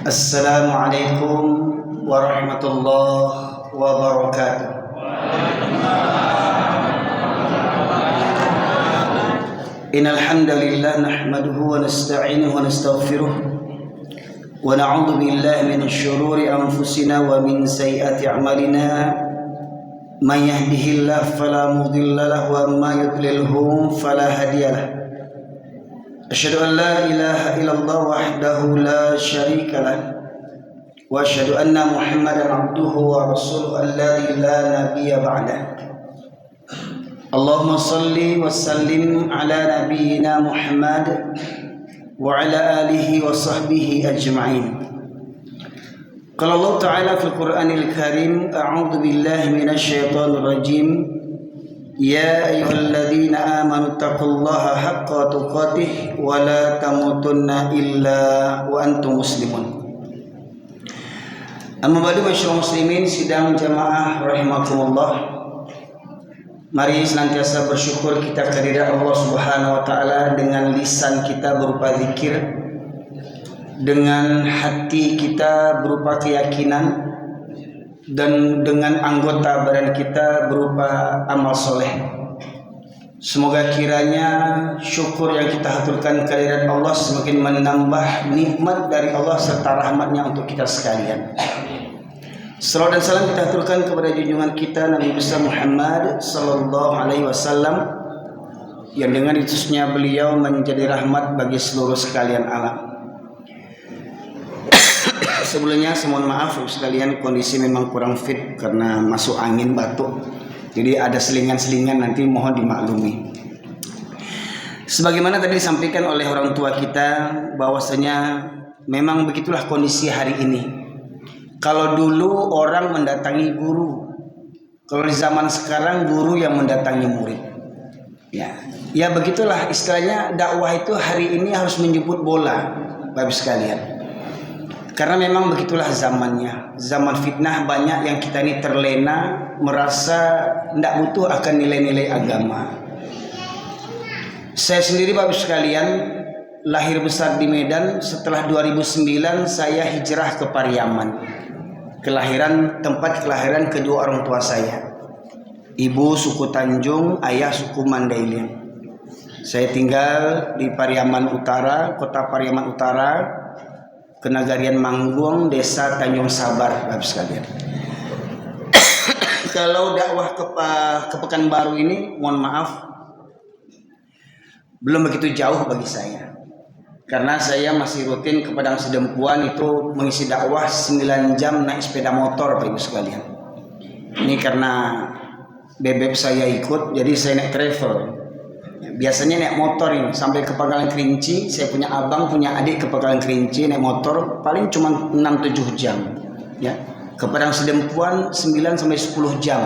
Assalamualaikum warahmatullahi wabarakatuh. Innal hamdalillah nahmaduhu wa nasta'inuhu wa nastaghfiruh wa na'udzu billahi min syururi anfusina wa min sayyiati a'malina. Man yahdihillahu fala mudilla lahu wa may yudlilhu fala hadiyalah. Asyhadu an la ilaha illallah wahdahu la syarika lah wa asyhadu anna Muhammadan abduhu wa rasuluhu alladzi la nabiyya ba'dah. Allahumma salli wa sallim ala nabiyyina Muhammad wa ala alihi wa sahbihi ajma'in. Qala Allah Ta'ala fil Qur'anil Karim, a'udzu billahi minasy syaithanir rajim. Ya ayyuhalladzina amanu taqullaha haqqa tuqatih wa la tamutunna illa wa antum muslimun. Amma ba'du, masyaallah muslimin sidang jamaah rahimakumullah. Mari senantiasa bersyukur kita kehadirat Allah Subhanahu wa taala dengan lisan kita berupa zikir, dengan hati kita berupa keyakinan, dan dengan anggota badan kita berupa amal soleh. Semoga kiranya syukur yang kita haturkan kehadirat Allah semakin menambah nikmat dari Allah serta rahmatnya untuk kita sekalian. Salawat dan salam kita haturkan kepada junjungan kita Nabi besar Muhammad sallallahu alaihi wasallam, yang dengan diutusnya beliau menjadi rahmat bagi seluruh sekalian alam. Sebelumnya saya mohon maaf sekalian, kondisi memang kurang fit karena masuk angin batuk. Jadi ada selingan-selingan, nanti mohon dimaklumi. Sebagaimana tadi disampaikan oleh orang tua kita, bahwasanya memang begitulah kondisi hari ini. Kalau dulu orang mendatangi guru, kalau di zaman sekarang guru yang mendatangi murid. Ya begitulah istilahnya, dakwah itu hari ini harus menjemput bola, Bapak sekalian. Karena memang begitulah zamannya. Zaman fitnah, banyak yang kita ini terlena, merasa tidak butuh akan nilai-nilai agama. Saya sendiri Bapak sekalian lahir besar di Medan. Setelah 2009 saya hijrah ke Pariaman. Tempat kelahiran kedua orang tua saya. Ibu suku Tanjung, ayah suku Mandailing. Saya tinggal di Pariaman Utara, kota Pariaman Utara, Kenagarian Manggung, desa Tanjung Sabar, Bapak sekalian. Kalau dakwah ke Pekanbaru ini, mohon maaf, belum begitu jauh bagi saya. Karena saya masih rutin ke Padang Sidempuan itu mengisi dakwah 9 jam naik sepeda motor, Bapak sekalian. Ini karena bebek saya ikut, jadi saya naik travel. Biasanya naik motor ini sampai ke Pangkalan Kerinci. Saya punya abang, punya adik ke Pangkalan Kerinci naik motor paling cuma 6-7 jam ya. Ke Padang Sidempuan 9 sampai 10 jam.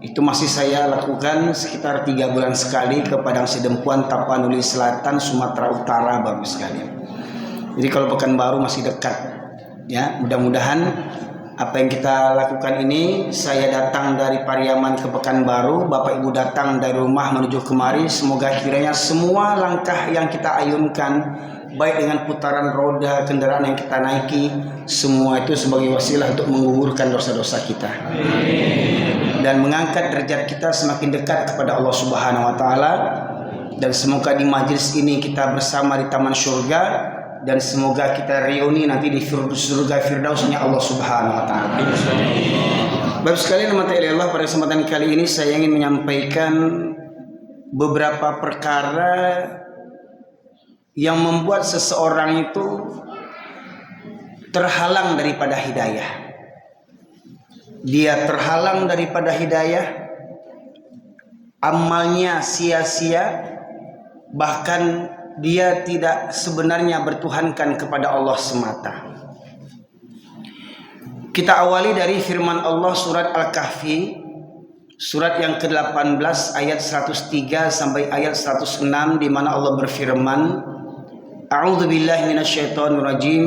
Itu masih saya lakukan sekitar 3 bulan sekali ke Padang Sidempuan, Tapanuli Selatan, Sumatera Utara, Bapak sekalian. Jadi kalau Pekanbaru masih dekat ya. Mudah-mudahan apa yang kita lakukan ini, saya datang dari Pariaman ke Pekanbaru, Bapak Ibu datang dari rumah menuju kemari, semoga kiranya semua langkah yang kita ayunkan, baik dengan putaran roda kendaraan yang kita naiki, semua itu sebagai wasilah untuk menggugurkan dosa-dosa kita dan mengangkat derajat kita semakin dekat kepada Allah Subhanahu wa taala. Dan semoga di majlis ini kita bersama di taman surga, dan semoga kita reuni nanti di surga firdausnya Allah Subhanahu wa taala. Bapak sekalian, mata Allah, pada kesempatan kali ini saya ingin menyampaikan beberapa perkara yang membuat seseorang itu terhalang daripada hidayah. Dia terhalang daripada hidayah, amalnya sia-sia, bahkan dia tidak sebenarnya bertuhankan kepada Allah semata. Kita awali dari firman Allah surat Al-Kahfi, surat yang ke-18 ayat 103 sampai ayat 106, di mana Allah berfirman, A'udzu billahi minasyaitonir rajim.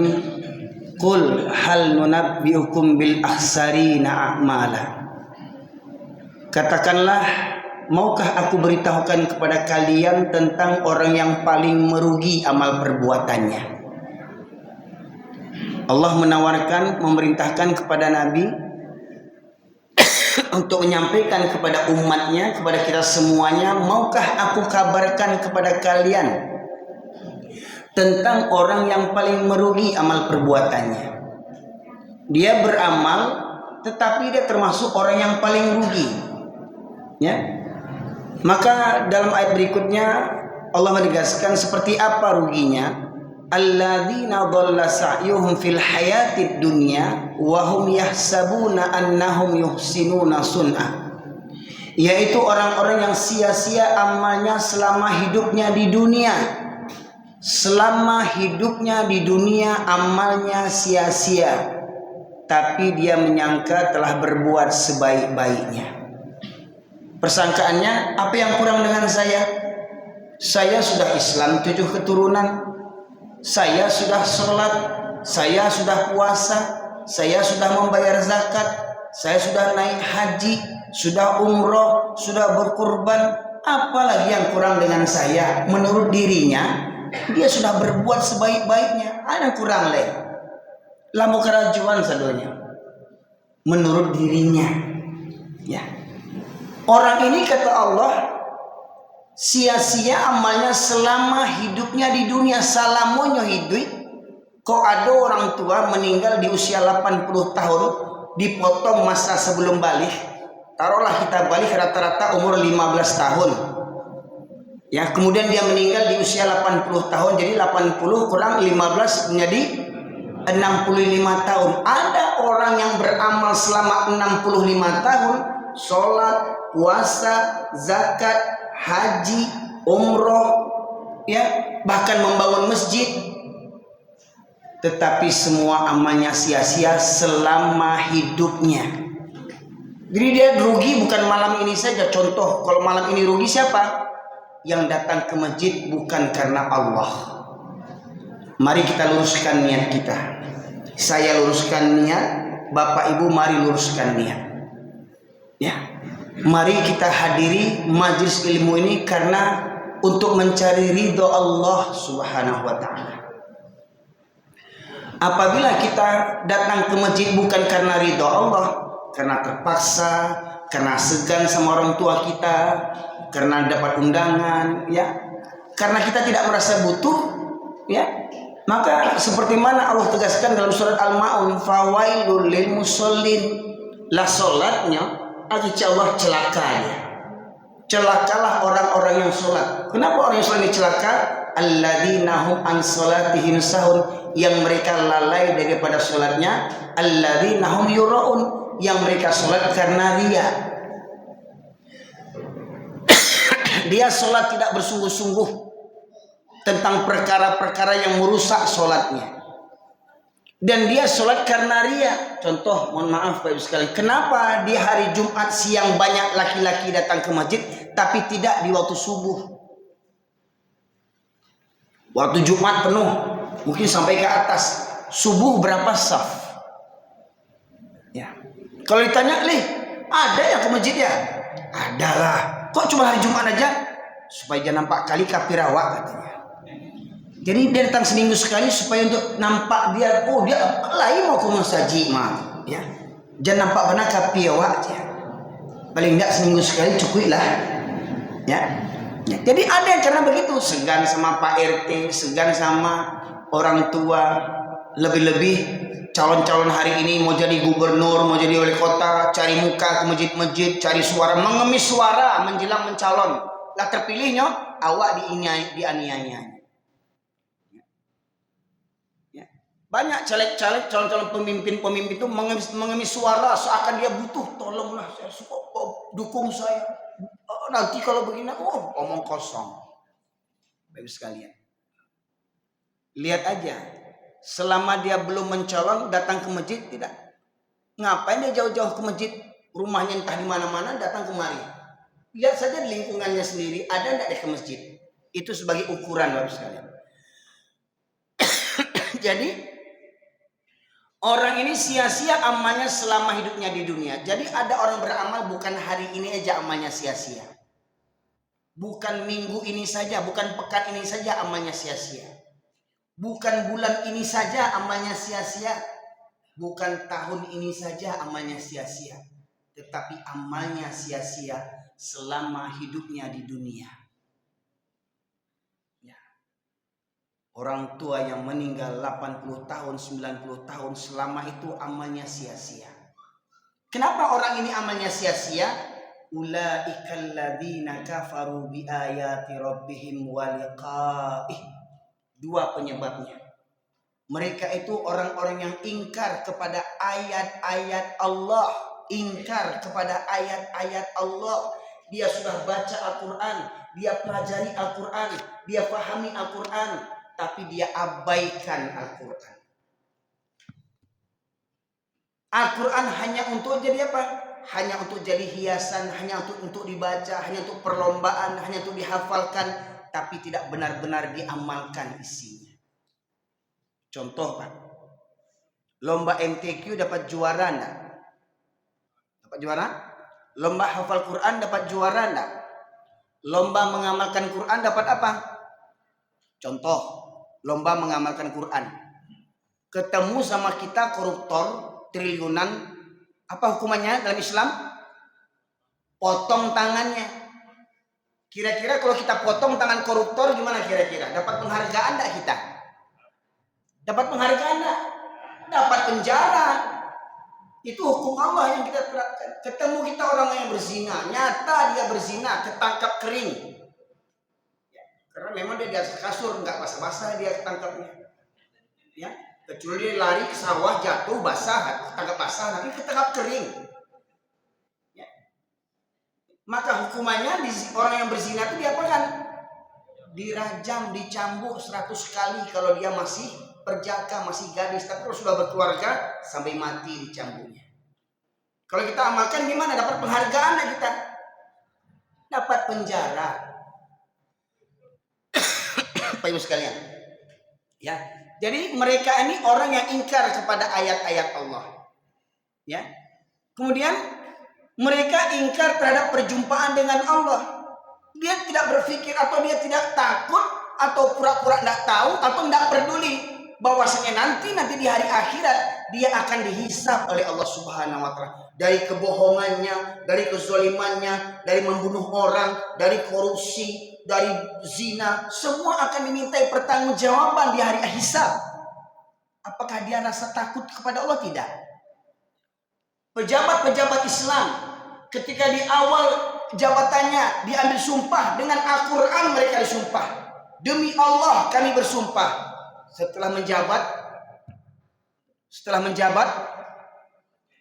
Qul hal nunabbiukum bil akhsarina a'mala. Katakanlah, maukah aku beritahukan kepada kalian tentang orang yang paling merugi amal perbuatannya? Allah menawarkan, memerintahkan kepada Nabi untuk menyampaikan kepada umatnya, kepada kita semuanya, maukah aku kabarkan kepada kalian tentang orang yang paling merugi amal perbuatannya. Dia beramal tetapi dia termasuk orang yang paling rugi. Ya. Maka dalam ayat berikutnya Allah menegaskan seperti apa ruginya? Alladzina dhalla sa'yuhum fil hayatid dunya wa hum yahsabuna annahum yuhsinuna sun'ah. Yaitu orang-orang yang sia-sia amalnya selama hidupnya di dunia. Selama hidupnya di dunia amalnya sia-sia, tapi dia menyangka telah berbuat sebaik-baiknya. Persangkaannya, apa yang kurang dengan saya? Saya sudah Islam 7 keturunan, saya sudah sholat, saya sudah puasa, saya sudah membayar zakat, saya sudah naik haji, sudah umroh, sudah berkurban. Apalagi yang kurang dengan saya? Menurut dirinya, dia sudah berbuat sebaik-baiknya. Ada kurang leh. Lamu kerajuan sadonya. Menurut dirinya. Ya. Orang ini kata Allah, sia-sia amalnya selama hidupnya di dunia. Salamonyo hidup. Kok ada orang tua meninggal di usia 80 tahun, dipotong masa sebelum balik. Taruhlah kita balik rata-rata umur 15 tahun. Ya, kemudian dia meninggal di usia 80 tahun, jadi 80 kurang 15 menjadi 65 tahun. Ada orang yang beramal selama 65 tahun, sholat, puasa, zakat, haji, umroh, ya, bahkan membangun masjid, tetapi semua amalnya sia-sia selama hidupnya. Jadi dia rugi bukan malam ini saja. Contoh, kalau malam ini rugi siapa? Yang datang ke masjid bukan karena Allah. Mari kita luruskan niat kita. Saya luruskan niat, Bapak Ibu mari luruskan niat. Ya. Mari kita hadiri majelis ilmu ini karena untuk mencari ridho Allah Subhanahu wa taala. Apabila kita datang ke masjid bukan karena ridho Allah, karena terpaksa, karena segan sama orang tua kita, karena dapat undangan, ya, karena kita tidak merasa butuh, ya, maka seperti mana Allah tegaskan dalam surat Al-Maun, fawailul lil musallin, lah salatnya Allah celakanya. Celakalah orang-orang yang salat. Kenapa orang yang salat ini celaka? Alladzina hum an salatihim sahun, yang mereka lalai daripada salatnya. Alladzina hum yuraun, yang mereka salat karena riya. Dia sholat tidak bersungguh-sungguh tentang perkara-perkara yang merusak sholatnya. Dan dia sholat karena riya. Contoh, mohon maaf Bapak Ibu sekalian, kenapa di hari Jumat siang banyak laki-laki datang ke masjid, tapi tidak di waktu subuh? Waktu Jumat penuh, mungkin sampai ke atas. Subuh berapa saf? Ya. Kalau ditanya, Lih, ada ya ke masjid ya? Adalah. Kok cuma hari Jumat aja? Supaya jangan nampak kali kapirawak katanya. Jadi dia datang seminggu sekali supaya untuk nampak dia, oh dia lain mau ke masaji mah, ya. Jangan nampak benar kapirawak aja. Paling enggak seminggu sekali cukup lah, ya. Ya. Jadi ada yang karena begitu, segan sama Pak RT, segan sama orang tua, lebih-lebih calon-calon hari ini mau jadi gubernur, mau jadi wali kota, cari muka ke masjid-masjid, cari suara, mengemis suara menjelang mencalon. Lah terpilihnya awak dianiaya. Ya. Banyak caleg-caleg, calon-calon pemimpin-pemimpin itu mengemis suara seakan dia butuh, tolonglah saya suka, dukung saya. Oh, nanti kalau begini, omong kosong. Baik sekalian. Lihat aja. Selama dia belum mencalon, datang ke masjid tidak. Ngapain dia jauh-jauh ke masjid? Rumahnya entah di mana-mana, datang kemari. Lihat saja di lingkungannya sendiri, ada tidak dia ke masjid? Itu sebagai ukuran Bapak sekalian. Jadi orang ini sia-sia amalnya selama hidupnya di dunia. Jadi ada orang beramal bukan hari ini aja amalnya sia-sia. Bukan minggu ini saja, bukan pekan ini saja amalnya sia-sia. Bukan bulan ini saja amalnya sia-sia, bukan tahun ini saja amalnya sia-sia, tetapi amalnya sia-sia selama hidupnya di dunia. Ya. Orang tua yang meninggal 80 tahun, 90 tahun, selama itu amalnya sia-sia. Kenapa orang ini amalnya sia-sia? Ulaikal ladzina kafaru bi ayati rabbihim wa liqa'ih. Dua penyebabnya. Mereka itu orang-orang yang ingkar kepada ayat-ayat Allah. Ingkar kepada ayat-ayat Allah. Dia sudah baca Al-Quran, dia pelajari Al-Quran, dia pahami Al-Quran, tapi dia abaikan Al-Quran. Al-Quran hanya untuk jadi apa? Hanya untuk jadi hiasan, hanya untuk dibaca, hanya untuk perlombaan, hanya untuk dihafalkan, tapi tidak benar-benar diamalkan isinya. Contoh Pak, lomba MTQ dapat juara enggak? Dapat juara? Lomba hafal Quran dapat juara enggak? Lomba mengamalkan Quran dapat apa? Contoh, lomba mengamalkan Quran. Ketemu sama kita koruptor triliunan, apa hukumannya dalam Islam? Potong tangannya. Kira-kira kalau kita potong tangan koruptor gimana kira-kira? Dapat penghargaan enggak kita? Dapat penghargaan enggak? Dapat penjara. Itu hukum Allah yang kita terapkan. Ketemu kita orang yang berzina, nyata dia berzina, ketangkap kering. Ya, karena memang dia di atas kasur, enggak basah-basah dia ketangkapnya. Ya, kecuali dia lari ke sawah, jatuh basah, ketangkap basah, nanti ketangkap kering. Ya. Maka hukumannya orang yang berzina itu diapakan? Dirajam, dicambuk 100 kali kalau dia masih perjaka, masih gadis. Tapi kalau sudah berkeluarga sampai mati dicambuknya. Kalau kita amalkan gimana? Dapat penghargaan enggak kita? Dapat penjara. Bapak Ibu sekalian. Ya. Jadi mereka ini orang yang ingkar kepada ayat-ayat Allah. Ya. Kemudian mereka ingkar terhadap perjumpaan dengan Allah. Dia tidak berpikir atau dia tidak takut atau pura-pura tidak tahu atau tidak peduli bahwasanya nanti di hari akhirat dia akan dihisab oleh Allah Subhanahu wa taala dari kebohongannya, dari kezalimannya, dari membunuh orang, dari korupsi, dari zina, semua akan dimintai pertanggungjawaban di hari hisab. Apakah dia rasa takut kepada Allah? Tidak. Pejabat-pejabat Islam ketika di awal jabatannya diambil sumpah dengan Al-Quran, mereka disumpah, demi Allah kami bersumpah. Setelah menjabat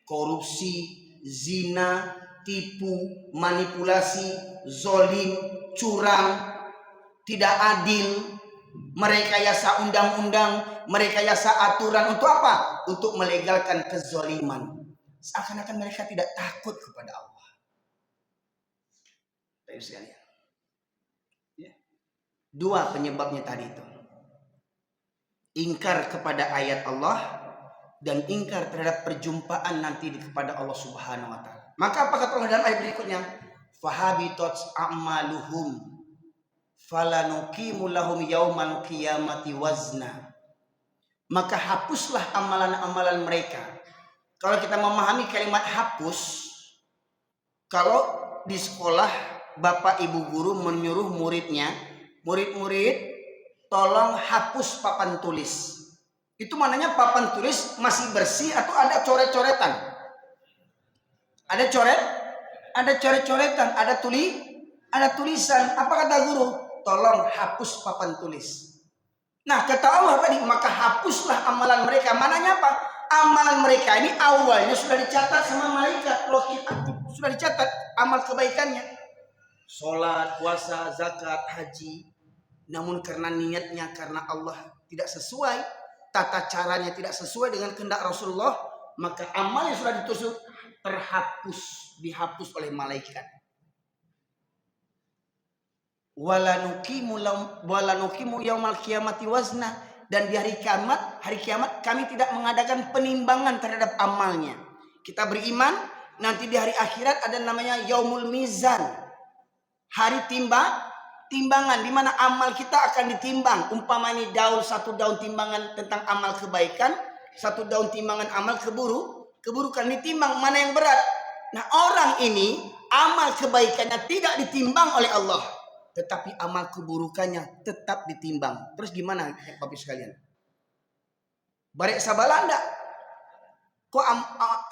korupsi, zina, tipu, manipulasi, zolim, curang, tidak adil, merekayasa undang-undang, merekayasa aturan untuk apa? Untuk melegalkan kezoliman. Seakan-akan mereka tidak takut kepada Allah. Dua penyebabnya tadi itu. Ingkar kepada ayat Allah dan ingkar terhadap perjumpaan nanti kepada Allah Subhanahu wa taala. Maka apa kata Allah dalam ayat berikutnya? Fahabitat a'maluhum falanuqimu lahum yaumal qiyamati wazna. Maka hapuslah amalan-amalan mereka. Kalau kita memahami kalimat hapus, kalau di sekolah bapak ibu guru menyuruh muridnya, murid-murid tolong hapus papan tulis. Itu maknanya papan tulis masih bersih atau ada coret-coretan? Ada coret? Ada coret-coretan, ada tulisan. Apa kata guru? Tolong hapus papan tulis. Nah, kata Allah tadi, maka hapuslah amalan mereka. Maknanya apa? Amalan mereka ini awalnya sudah dicatat sama malaikat. Sudah dicatat amal kebaikannya. Sholat, puasa, zakat, haji. Namun karena niatnya karena Allah tidak sesuai, tata caranya tidak sesuai dengan kehendak Rasulullah, maka amal yang sudah ditusuk dihapus oleh malaikat. Walanukimu yaumal qiyamati wazna, dan di hari kiamat kami tidak mengadakan penimbangan terhadap amalnya. Kita beriman nanti di hari akhirat ada namanya yaumul mizan, hari timbangan di mana amal kita akan ditimbang. Umpama ini satu daun timbangan tentang amal kebaikan, satu daun timbangan amal keburukan, ditimbang mana yang berat. Nah, orang ini amal kebaikannya tidak ditimbang oleh Allah, tetapi amal keburukannya tetap ditimbang. Terus gimana Bapak sekalian? Barek sabalanda. Kok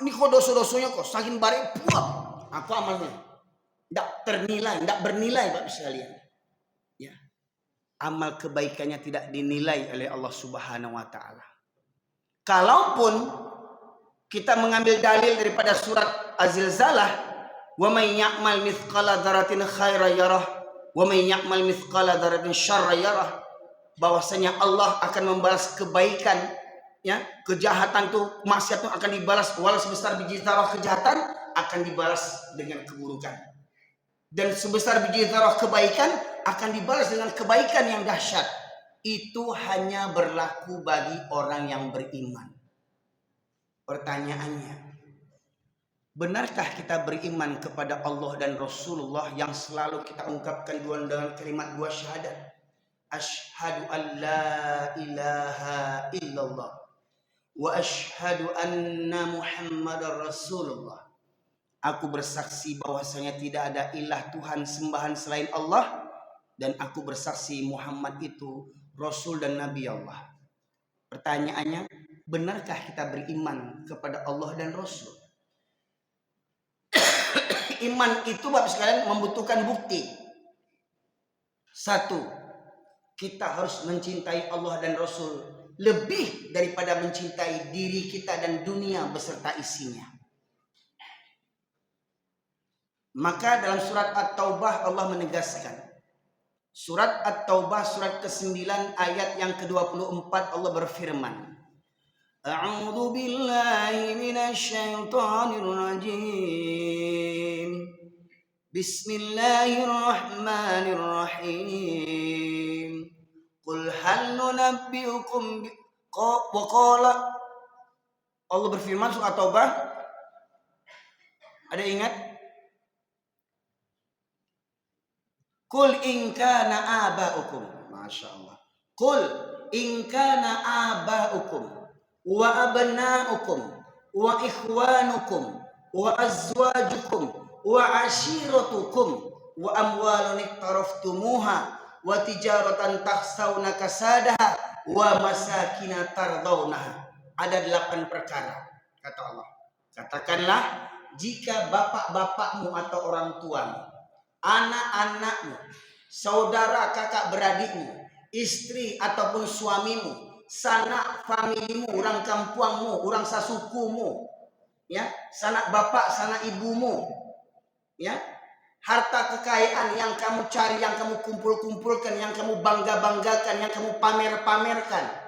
ini kok dosa-dosanya kok saking barek puak. Aku amalnya tidak bernilai Bapak sekalian. Ya. Amal kebaikannya tidak dinilai oleh Allah Subhanahu wa taala. Kalaupun kita mengambil dalil daripada surat Az-Zilzalah, wa may ya'mal mithqala dzarratin khairan yarah wa may ya'mal mithqala dzarratin syarran yarah, bahwasanya Allah akan membalas kebaikan, ya, kejahatan tuh, maksiat tuh akan dibalas walau sebesar biji zarah kejahatan akan dibalas dengan keburukan, dan sebesar biji zarah kebaikan akan dibalas dengan kebaikan yang dahsyat. Itu hanya berlaku bagi orang yang beriman. Pertanyaannya, benarkah kita beriman kepada Allah dan Rasulullah yang selalu kita ungkapkan dengan kalimat dua syahadat? Asyhadu an la ilaha illallah wa asyhadu anna Muhammadar Rasulullah. Aku bersaksi bahwasanya tidak ada ilah Tuhan sembahan selain Allah, dan aku bersaksi Muhammad itu Rasul dan Nabi Allah. Pertanyaannya, benarkah kita beriman kepada Allah dan Rasul? Iman itu Bapak sekalian membutuhkan bukti. Satu, kita harus mencintai Allah dan Rasul lebih daripada mencintai diri kita dan dunia beserta isinya. Maka dalam surat At-Taubah Allah menegaskan. Surat At-Taubah surat ke-9 ayat yang ke-24 Allah berfirman, A'udzu billahi minasyaitonir rajim. Bismillahirrahmanirrahim. Qul hal nunabbiukum wa qala. Allah berfirman surat Taubah. Ada ingat? Qul in kana aba'ukum. Masyaallah. Qul in kana aba'ukum wa abna'ukum wa ikhwanukum wa azwajukum wa ashiratukum wa amwalun iqtaraftumuha wa tijaratan takhsawna kasadaha wa masakina tardawnaha. Ada 8 perkara kata Allah. Katakanlah, jika bapak-bapakmu atau orang tuamu, anak-anakmu, saudara kakak beradikmu, istri ataupun suamimu, sanak familimu, orang kampuangmu, orang sasukumu, ya, sanak bapak, sanak ibumu, ya, harta kekayaan yang kamu cari, yang kamu kumpul-kumpulkan, yang kamu bangga-banggakan, yang kamu pamer-pamerkan,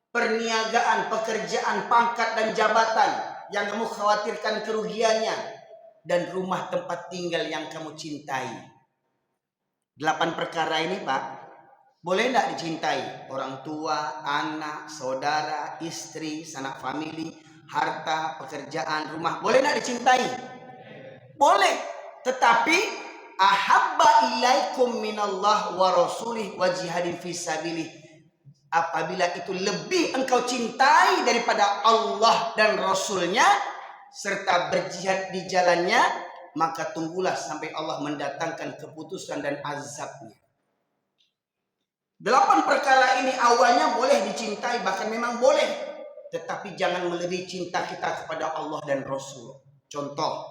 perniagaan, pekerjaan, pangkat dan jabatan yang kamu khawatirkan kerugiannya, dan rumah tempat tinggal yang kamu cintai. 8 perkara ini Pak, boleh tidak dicintai? Orang tua, anak, saudara, istri, sanak famili, harta, pekerjaan, rumah, boleh tidak dicintai? Boleh. Tetapi ahabba ilaikum minallah wa rasulih wa jihadin fisabilih, apabila itu lebih engkau cintai daripada Allah dan Rasulnya serta berjihad di jalannya, maka tunggulah sampai Allah mendatangkan keputusan dan azabnya. 8 perkara ini awalnya boleh dicintai, bahkan memang boleh, tetapi jangan melebihi cinta kita kepada Allah dan Rasul. Contoh,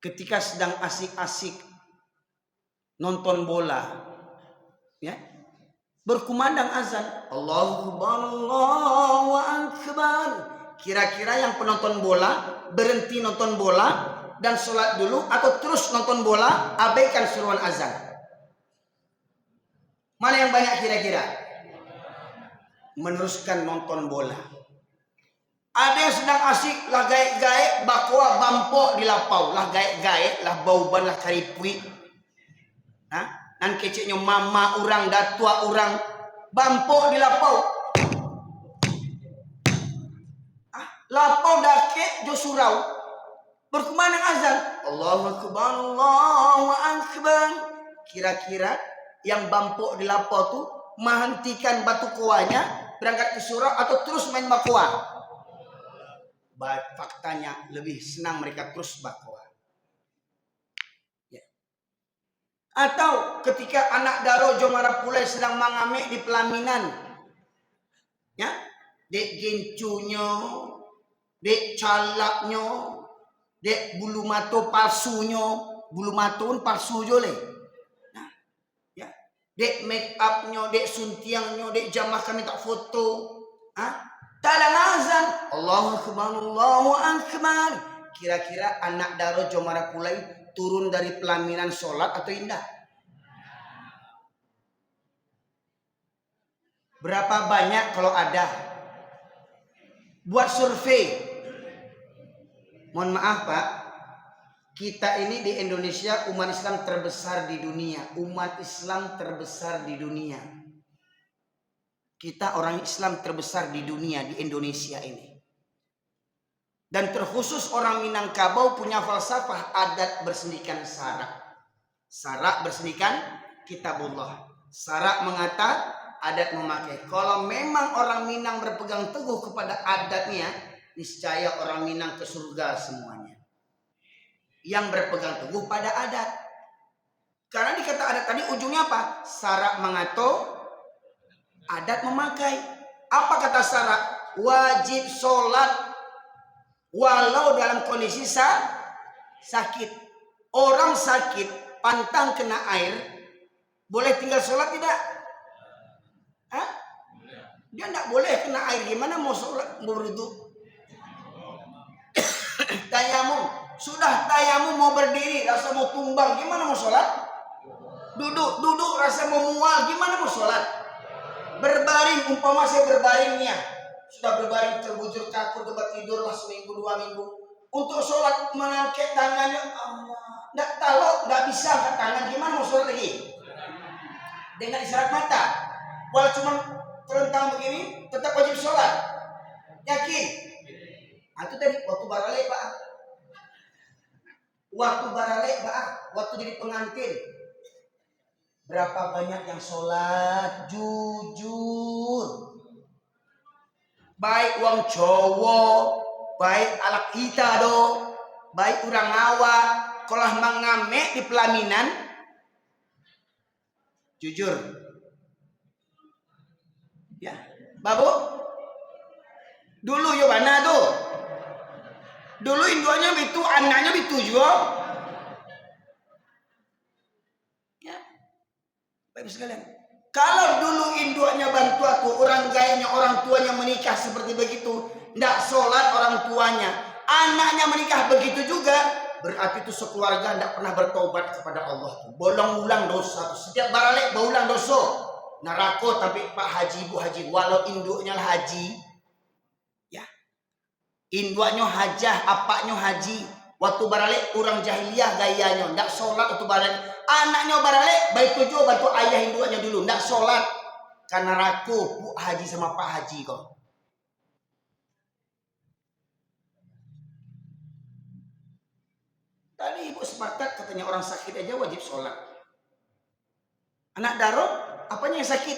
ketika sedang asik-asik nonton bola, ya, berkumandang azan, Allahu Akbar, Allahu Akbar. Kira-kira yang penonton bola berhenti nonton bola dan sholat dulu, atau terus nonton bola abaikan seruan azan? Mana yang banyak kira-kira? Meneruskan nonton bola. Ada yang sedang asik lah gaek-gaek bakwa bampok di lapau, lah gaek-gaek lah bauban lah karipui. Nan keceknya mama orang, datua orang, bampok di lapau. Lapau dake jo surau. Berkumandang azan, Allahu Akbar, Allahu Akbar. Kira-kira yang bampuk di lapo tuh menghentikan batu koanya, berangkat ke surau atau terus main bakoa? Faktanya lebih senang mereka terus bakoa. Ya. Atau ketika anak daro Jomara Pulai sedang mengamek di pelaminan, ya, dek gencunya, dek calaknya, dek bulu mato palsunya, bulu matun palsu jole. Nah, ya, dek make upnya, dek suntiangnya, dek jamakan minta foto, tadang azan, Allahu Akbar, Allahu Akbar. Kira-kira anak daro Jomara Pulai turun dari pelaminan sholat atau indah? Berapa banyak kalau ada? Buat survei. Mohon maaf Pak, kita ini di Indonesia umat Islam terbesar di dunia. Umat Islam terbesar di dunia. Kita orang Islam terbesar di dunia, di Indonesia ini. Dan terkhusus orang Minangkabau punya falsafah adat bersendikan sarak. Sarak bersendikan kitabullah. Sarak mengata, adat memakai. Kalau memang orang Minang berpegang teguh kepada adatnya, niscaya orang Minang ke surga semuanya. Yang berpegang teguh pada adat. Karena dikata adat tadi ujungnya apa? Sarak mengato, adat memakai. Apa kata sarak? Wajib sholat walau dalam kondisi sakit. Orang sakit, pantang kena air, boleh tinggal sholat tidak? Dia tidak boleh kena air. Gimana mau sholat, mau berwudu? Tayamum, sudah tayamum mau berdiri, rasa mau tumbang, gimana mau sholat? Duduk rasa mau mual, gimana mau sholat? Berbaring, umpama saya berbaringnya, sudah berbaring terbujur kaku tempat tidur lah seminggu 2 minggu. Untuk sholat mengangkat tangannya, tidak bisa angkat tangan, gimana mau sholat lagi? Dengan isyarat mata, walau cuma terentang begini, tetap wajib sholat. Yakin? Itu tadi waktu barale Pak. Waktu jadi pengantin. Berapa banyak yang sholat jujur. Baik wong Jawa, baik alak kita do, baik orang Jawa, kalau mengamek di pelaminan, jujur. Ya, Babu. Dulu yo mana tuh? Dulu induannya itu, anaknya itu juga. Ya, baik sekalian. Kalau dulu induannya bantu aku, orang gayanya orang tuanya menikah seperti begitu, ndak sholat orang tuanya, anaknya menikah begitu juga, berarti itu sekeluarga ndak pernah bertobat kepada Allah. Bolong-ulang dosa. Setiap baralek berulang dosa. Narako tapi Pak Haji, Bu Haji, walau induknya lah haji, ya, induknya hajah, apaknya haji. Waktu baralek orang jahiliyah gayanya, ndak sholat waktu baralek. Anaknya baralek, baik tujuh bantu ayah induknya dulu, ndak sholat. Karena raku Bu Haji sama Pak Haji kok. Tadi ibu sepakat katanya orang sakit aja wajib sholat. Anak daro, apanya yang sakit?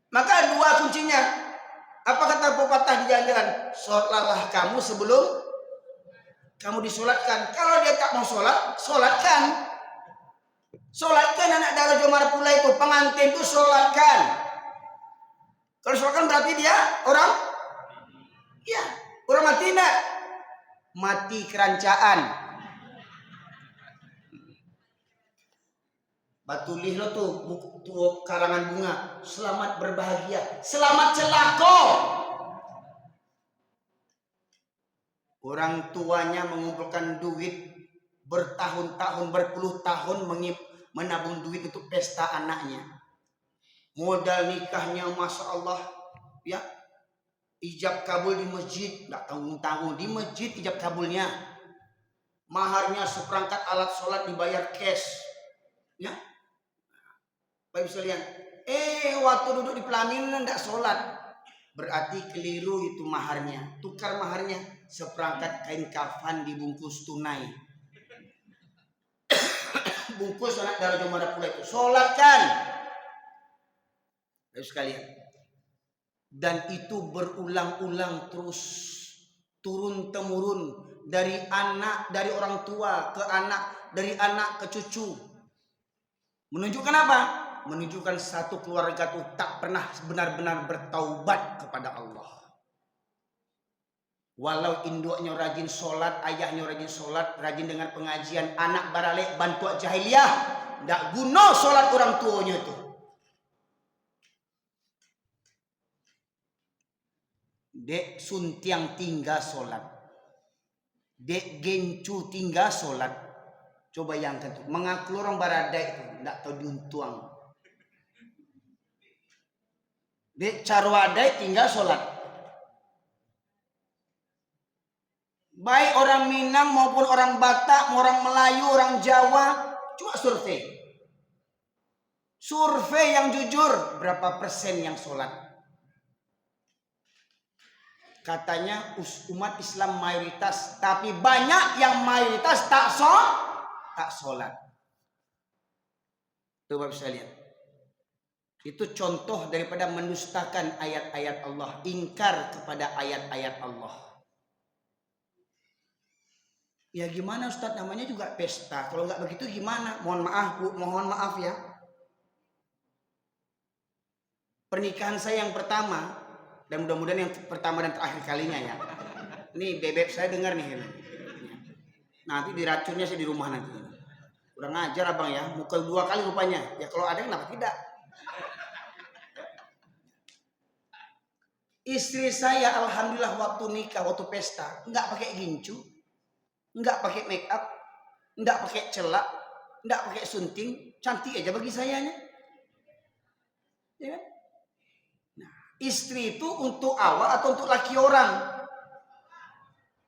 Maka 2 kuncinya. Apa kata pepatah di jalan-jalan? Sholatlah kamu sebelum kamu disolatkan. Kalau dia tak mau sholat, sholatkan. Sholatkan anak daro Jomara Pulai itu. Pengantin itu sholatkan. Kalau sholatkan berarti dia orang? Ya, orang mati enggak? Mati kerancaan. Batulih lo tuh karangan bunga. Selamat berbahagia. Selamat celaka. Orang tuanya mengumpulkan duit bertahun-tahun, berpuluh tahun menabung duit untuk pesta anaknya. Modal nikahnya Masya Allah. Ya, ijab kabul di masjid. Nggak tanggung-tanggung di masjid ijab kabulnya. Maharnya seperangkat alat sholat dibayar cash. Ya. Baik sekalian, waktu duduk di pelaminan enggak sholat. berarti keliru itu maharnya. Tukar maharnya seperangkat kain kafan dibungkus tunai. Bungkus anak darah Jomara pula itu. Sholatkan. Ayo sekalian. Dan itu berulang-ulang terus. Turun temurun. Dari anak, dari orang tua ke anak. Dari anak ke cucu. Menunjukkan apa? Menunjukkan satu keluarga itu tak pernah benar-benar bertaubat kepada Allah. Walau induknya rajin sholat, ayahnya rajin sholat, rajin dengan pengajian, anak baralik bantu jahiliyah, ndak guna sholat orang tuanya itu. Dek suntiang tinggal sholat, dek gencu tinggal sholat. Coba bayangkan tuh, mengaku orang baradai itu ndak tahu diuntuang. Dek carwadai tinggal sholat. Baik orang Minang maupun orang Batak, orang Melayu, orang Jawa, coba survei. Survei yang jujur, berapa persen yang sholat? Katanya umat Islam mayoritas, tapi banyak yang mayoritas tak sholat. Coba bisa lihat. Itu contoh daripada mendustakan ayat-ayat Allah, ingkar kepada ayat-ayat Allah. Ya gimana Ustadz, namanya juga pesta. Kalau nggak begitu gimana? Mohon maaf Bu, mohon maaf ya. Pernikahan saya yang pertama, dan mudah-mudahan yang pertama dan terakhir kalinya ya. Ini bebek saya dengar nih. Nanti diracunnya saya di rumah nanti. Kurang ajar abang ya, mukul 2 kali rupanya. Ya kalau ada kenapa tidak? Istri saya alhamdulillah waktu nikah, waktu pesta, nggak pakai gincu. Enggak pakai make up, enggak pakai celak, enggak pakai sunting, cantik aja bagi saya nya. Ya kan? Nah, istri itu untuk awak atau untuk laki orang?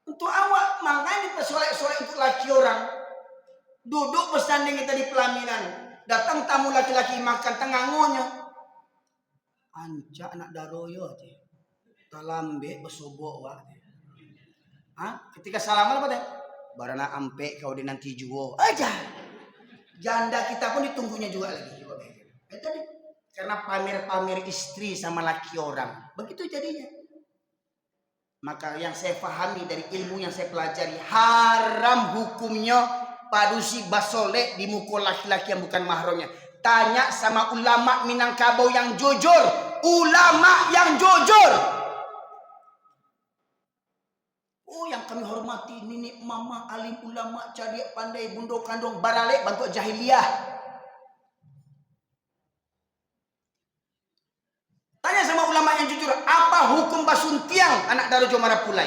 Untuk awak, makanya dipersolek-solek untuk laki orang. Duduk bersanding kita di pelaminan, datang tamu laki-laki makan tengangonya. Anca anak daroyo aja. Talambe besobok wak. Ketika salaman apa deh? Barana ampe kau di nanti juo aja. Janda kita pun ditunggunya juga lagi. Tadi karena pamer-pamer istri sama laki orang. Begitu jadinya. Maka yang saya pahami dari ilmu yang saya pelajari, haram hukumnya padusi basolek di mukul laki-laki yang bukan mahramnya. Tanya sama ulama Minangkabau yang jujur. Ulama yang jujur. Oh yang kami hormati nenek mama alim ulama cadiak pandai bundo kandung baralek bantu jahiliyah. Tanya sama ulama yang jujur, apa hukum basuntiang anak Daro Jomara Pulai?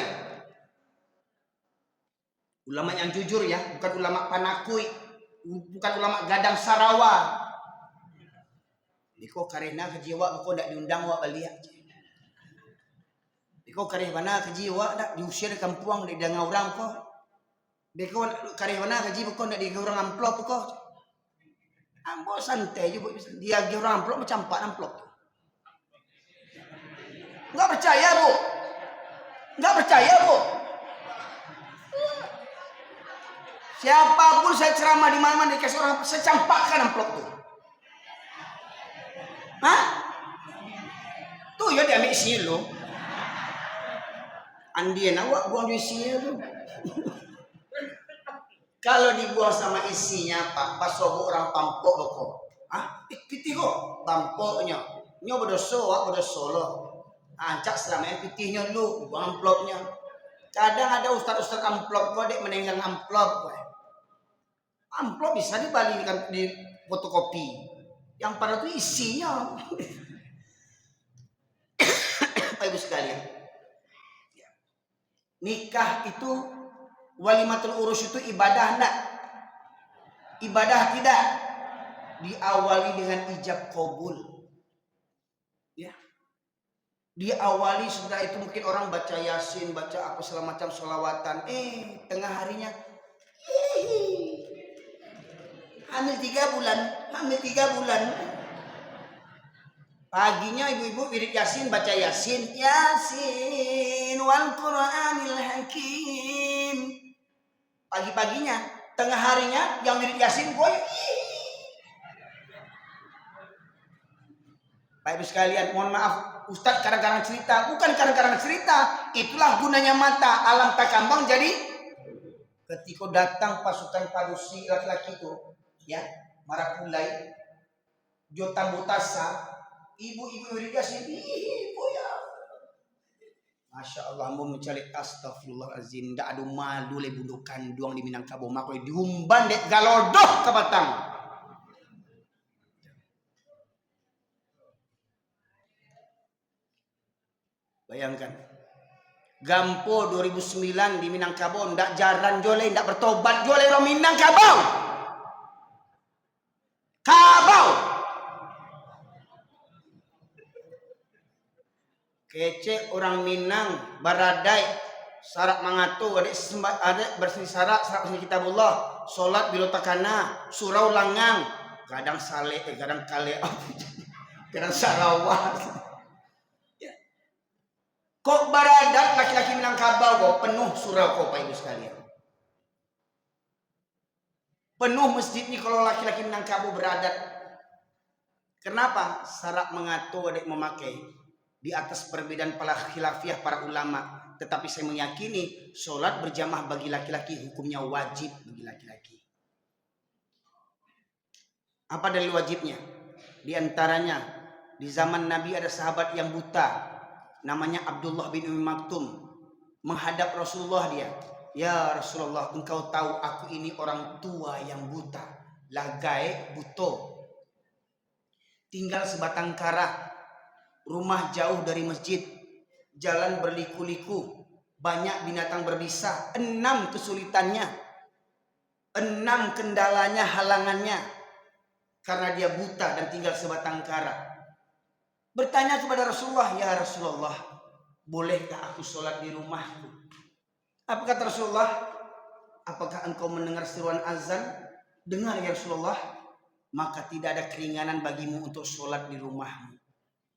Ulama yang jujur ya, bukan ulama panakui, bukan ulama gadang Sarawa. Iko karena kejiwa engkau ndak diundang wak baliak. Iko kareh mana kejiwa dak diusir di kampung di danga orang ko. Beko kareh mana kejiwa ko ndak di orang amplop ko. Ambo santai juga dia di orang amplop macam pak amplop. Enggak percaya Bu. Enggak percaya Bu. Siapapun saya ceramah di mana-mana dikasih orang saya campakkan amplop tuh. Hah? Tuh ya diambil isi lo. Andien awak buang isinya tuh. Kalau dibuang sama isinya Pak, pas sobo orang pampok kok. Pitih kok pampoknya. Nyo berdoso, wak berdoso lo. Ancak selama pitihnya lu, buang amplopnya. Kadang ada ustaz-ustaz amplop kok dek menenggang amplop kok. Amplop bisa dibalikan di fotokopi. Yang pada itu isinya. Ibu sekalian. Nikah itu walimatul urus itu ibadah enggak? Ibadah tidak. Diawali dengan ijab kabul. Ya. Diawali setelah itu mungkin orang baca yasin, baca apa segala macam sholawatan. Tengah harinya hamil 3 bulan. Paginya ibu-ibu wirid Yasin, baca Yasin, Yasin wal Qur'anil Hakim. Pagi-paginya, tengah harinya yang wirid Yasin boy. Baik Ibu sekalian, mohon maaf, Ustadz kadang-kadang cerita, bukan kadang-kadang cerita, itulah gunanya mata. Alam takambang jadi ketika datang pasukan padusi laki-laki itu, ya, Marakulai, Jota Butasa, ibu-ibu wirid Yasin, ibu ya. Masya Allah, mau mencari astagfirullahaladzim. Tak ada malu le budukan duang di Minangkabau. Makanya diumban dek galodoh ke Batang. Bayangkan. Gampo 2009 di Minangkabau. Ndak jaran jole, ndak bertobat jole orang Minangkabau. Kabau. Kece orang Minang, Baradai, Sarak Mangatu, ada bersih sarak bersih kitabullah, solat bilo takana, surau langang, kadang sale, kadang kale, kadang sarawat. Ya. Kok Baradat laki-laki Minangkabau kok penuh surau kok Pak Ibu sekalian. Penuh masjid ini kalau laki-laki Minangkabau beradat. Kenapa? Sarak Mangatu adik memakai di atas perbedaan khilafiyah para ulama, tetapi saya meyakini sholat berjamaah bagi laki-laki hukumnya wajib bagi laki-laki. Apa dalil wajibnya? Di antaranya di zaman Nabi ada sahabat yang buta, namanya Abdullah bin Umi Maktum, menghadap Rasulullah dia, ya Rasulullah, engkau tahu aku ini orang tua yang buta, lagai buto, tinggal sebatang kara. Rumah jauh dari masjid, jalan berliku-liku, banyak binatang berbisa, 6 kesulitannya, 6 kendalanya, halangannya, karena dia buta dan tinggal sebatang kara. Bertanya kepada Rasulullah, ya Rasulullah, bolehkah aku sholat di rumahku? Apa kata Rasulullah? Apakah engkau mendengar seruan azan? Dengar ya Rasulullah. Maka tidak ada keringanan bagimu untuk sholat di rumahmu.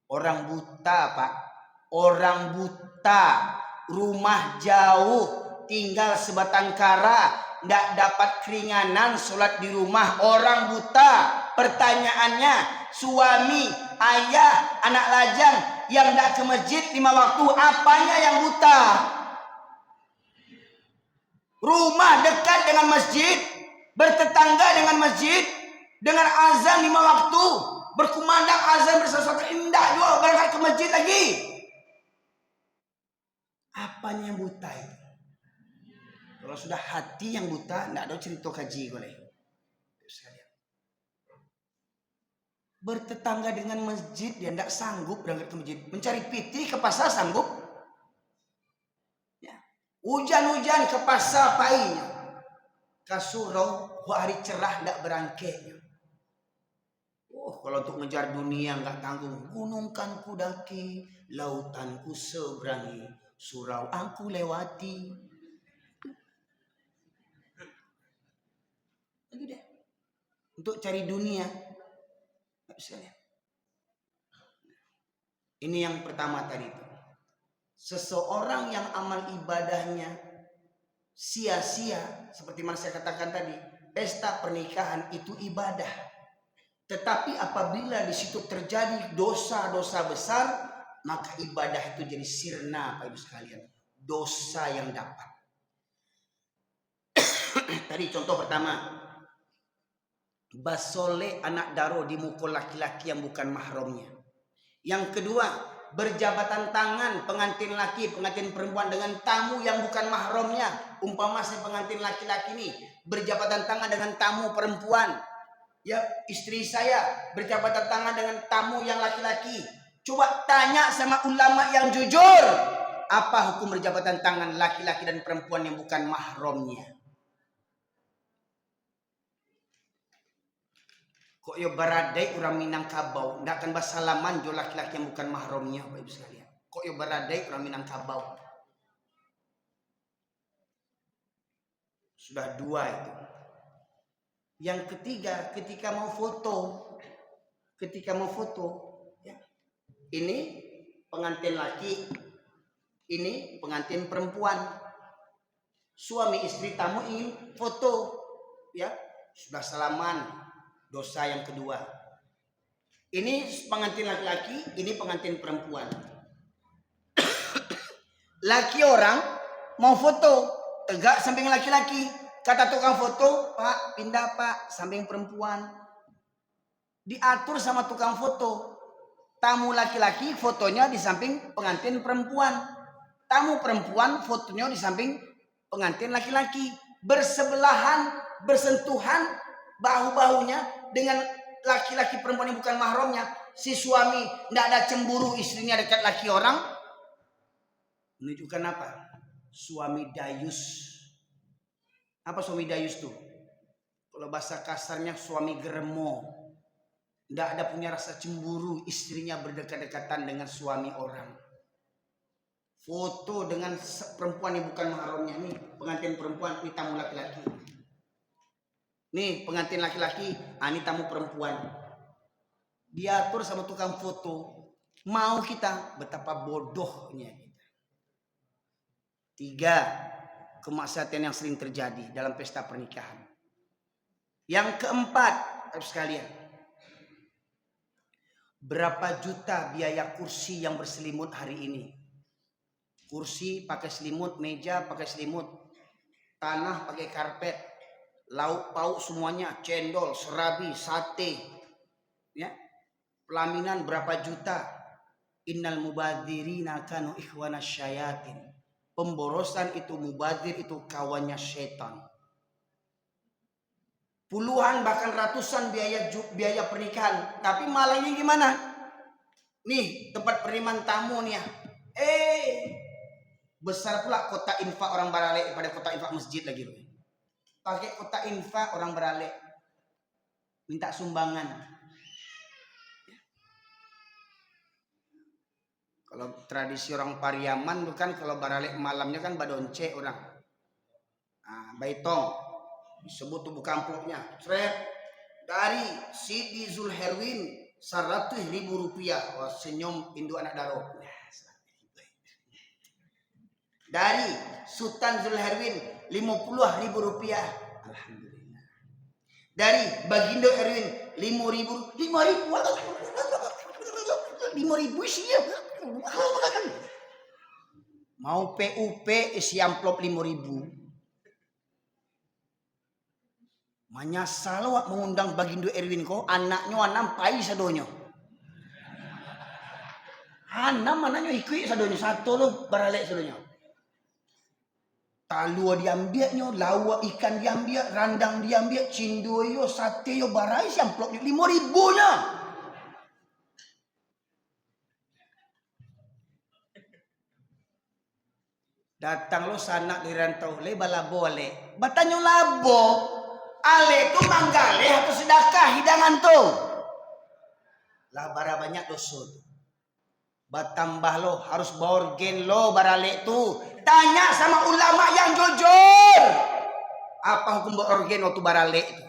Orang buta Pak, orang buta, rumah jauh, tinggal sebatang kara, tidak dapat keringanan sholat di rumah. Orang buta, pertanyaannya, suami, ayah, anak lajang yang tidak ke masjid 5 waktu, apanya yang buta? Rumah dekat dengan masjid, bertetangga dengan masjid, dengan azan 5 waktu, berkumandang azan bersama indah juga berangkat ke masjid lagi. Apanya yang buta itu? Kalau sudah hati yang buta, tidak ada cerita kaji boleh. Bertetangga dengan masjid, dia tidak sanggup berangkat ke masjid. Mencari piti ke pasar sanggup. Ya. Hujan-hujan ke pasar painya. Kasurau hari cerah tidak berangkainya. Kalau untuk ngejar dunia nggak tanggung, gunung kan ku daki, lautan ku seberangi, surau aku lewati. Itu deh. Untuk cari dunia, nggak bisa lihat. Ini yang pertama tadi itu. Seseorang yang amal ibadahnya sia-sia, seperti mana saya katakan tadi, pesta pernikahan itu ibadah. Tetapi apabila di situ terjadi dosa-dosa besar, maka ibadah itu jadi sirna, Pak Ibu sekalian. Dosa yang dapat. Tadi contoh pertama, basole anak daro dimukul laki-laki yang bukan mahramnya. Yang kedua, berjabatan tangan pengantin laki, pengantin perempuan dengan tamu yang bukan mahramnya. Umpama saya pengantin laki-laki ini berjabatan tangan dengan tamu perempuan. Ya, istri saya berjabatan tangan dengan tamu yang laki-laki. Coba tanya sama ulama yang jujur, apa hukum berjabatan tangan laki-laki dan perempuan yang bukan mahramnya? Kok yo baradai orang Minangkabau ndak akan bersalaman jo laki-laki yang bukan mahramnya, Bapak Ibu sekalian. Kok yo baradai orang Minangkabau. Sudah 2 itu. Yang ketiga, ketika mau foto, ya, Ini pengantin laki, ini pengantin perempuan. Suami istri tamu ingin foto, ya sudah salaman, dosa yang kedua. Ini pengantin laki-laki, ini pengantin perempuan. Laki orang mau foto, tegak samping laki-laki. Kata tukang foto, Pak pindah Pak, samping perempuan. Diatur sama tukang foto. Tamu laki-laki fotonya di samping pengantin perempuan. Tamu perempuan fotonya di samping pengantin laki-laki. Bersebelahan, bersentuhan bahu-bahunya dengan laki-laki perempuan yang bukan mahramnya. Si suami tidak ada cemburu istrinya dekat laki orang. Menunjukkan apa? Suami dayus. Apa suami dayus tuh? Kalau bahasa kasarnya suami geremo. Tidak ada punya rasa cemburu istrinya berdekat-dekatan dengan suami orang. Foto dengan perempuan yang bukan mahramnya. Nih pengantin perempuan, ini tamu laki-laki. Nih pengantin laki-laki, ini tamu perempuan. Diatur sama tukang foto. Mau kita, betapa bodohnya kita. 3 kemaksiatan yang sering terjadi dalam pesta pernikahan. Yang keempat, sekalian, berapa juta biaya kursi yang berselimut hari ini? Kursi pakai selimut, meja pakai selimut, tanah pakai karpet, lauk pauk semuanya, cendol, serabi, sate, ya, pelaminan berapa juta? Innal mubadzirina kanu ikhwana syayatin. Pemborosan itu, mubadzir itu kawannya setan. Puluhan bahkan ratusan biaya pernikahan. Tapi malahnya gimana? Nih tempat penerimaan tamu nih ya. Besar pula kota infak orang Barale pada kota infak masjid lagi. Pakai kota infak orang Barale. Minta sumbangan. Kalau tradisi orang Pariaman bukan, kalau Barale malamnya kan badonce orang. Baitong. Disebut tubuh kampungnya. Dari Sidi Zulherwin 100.000 rupiah. Wah, senyum Indo anak daro. Dari Sultan Zulherwin 50.000 rupiah. Alhamdulillah. Dari Bagindo Erwin 5.000. 5.000 isinya. Mau PUP isi amplop 5.000. Manyasal wak mengundang Bagindo Erwin ko, anaknya anam pai sadonyo. Anam anaknya ikut sadonyo, satu lo baralek sadonyo. Talua diambilnya, lawa ikan diambil, randang diambil, cindo yo, sate yo, barai si amplopnya 5.000-nya. Datang lo sanak di rantau le balabo le. Batanyo labo. Ale tu manggale atau sedekah hidangan tu. Lah bara banyak dosa tu. Batambah lo harus borgen lo barale tu. Tanya sama ulama yang jujur. Apa hukum borgen waktu barale itu?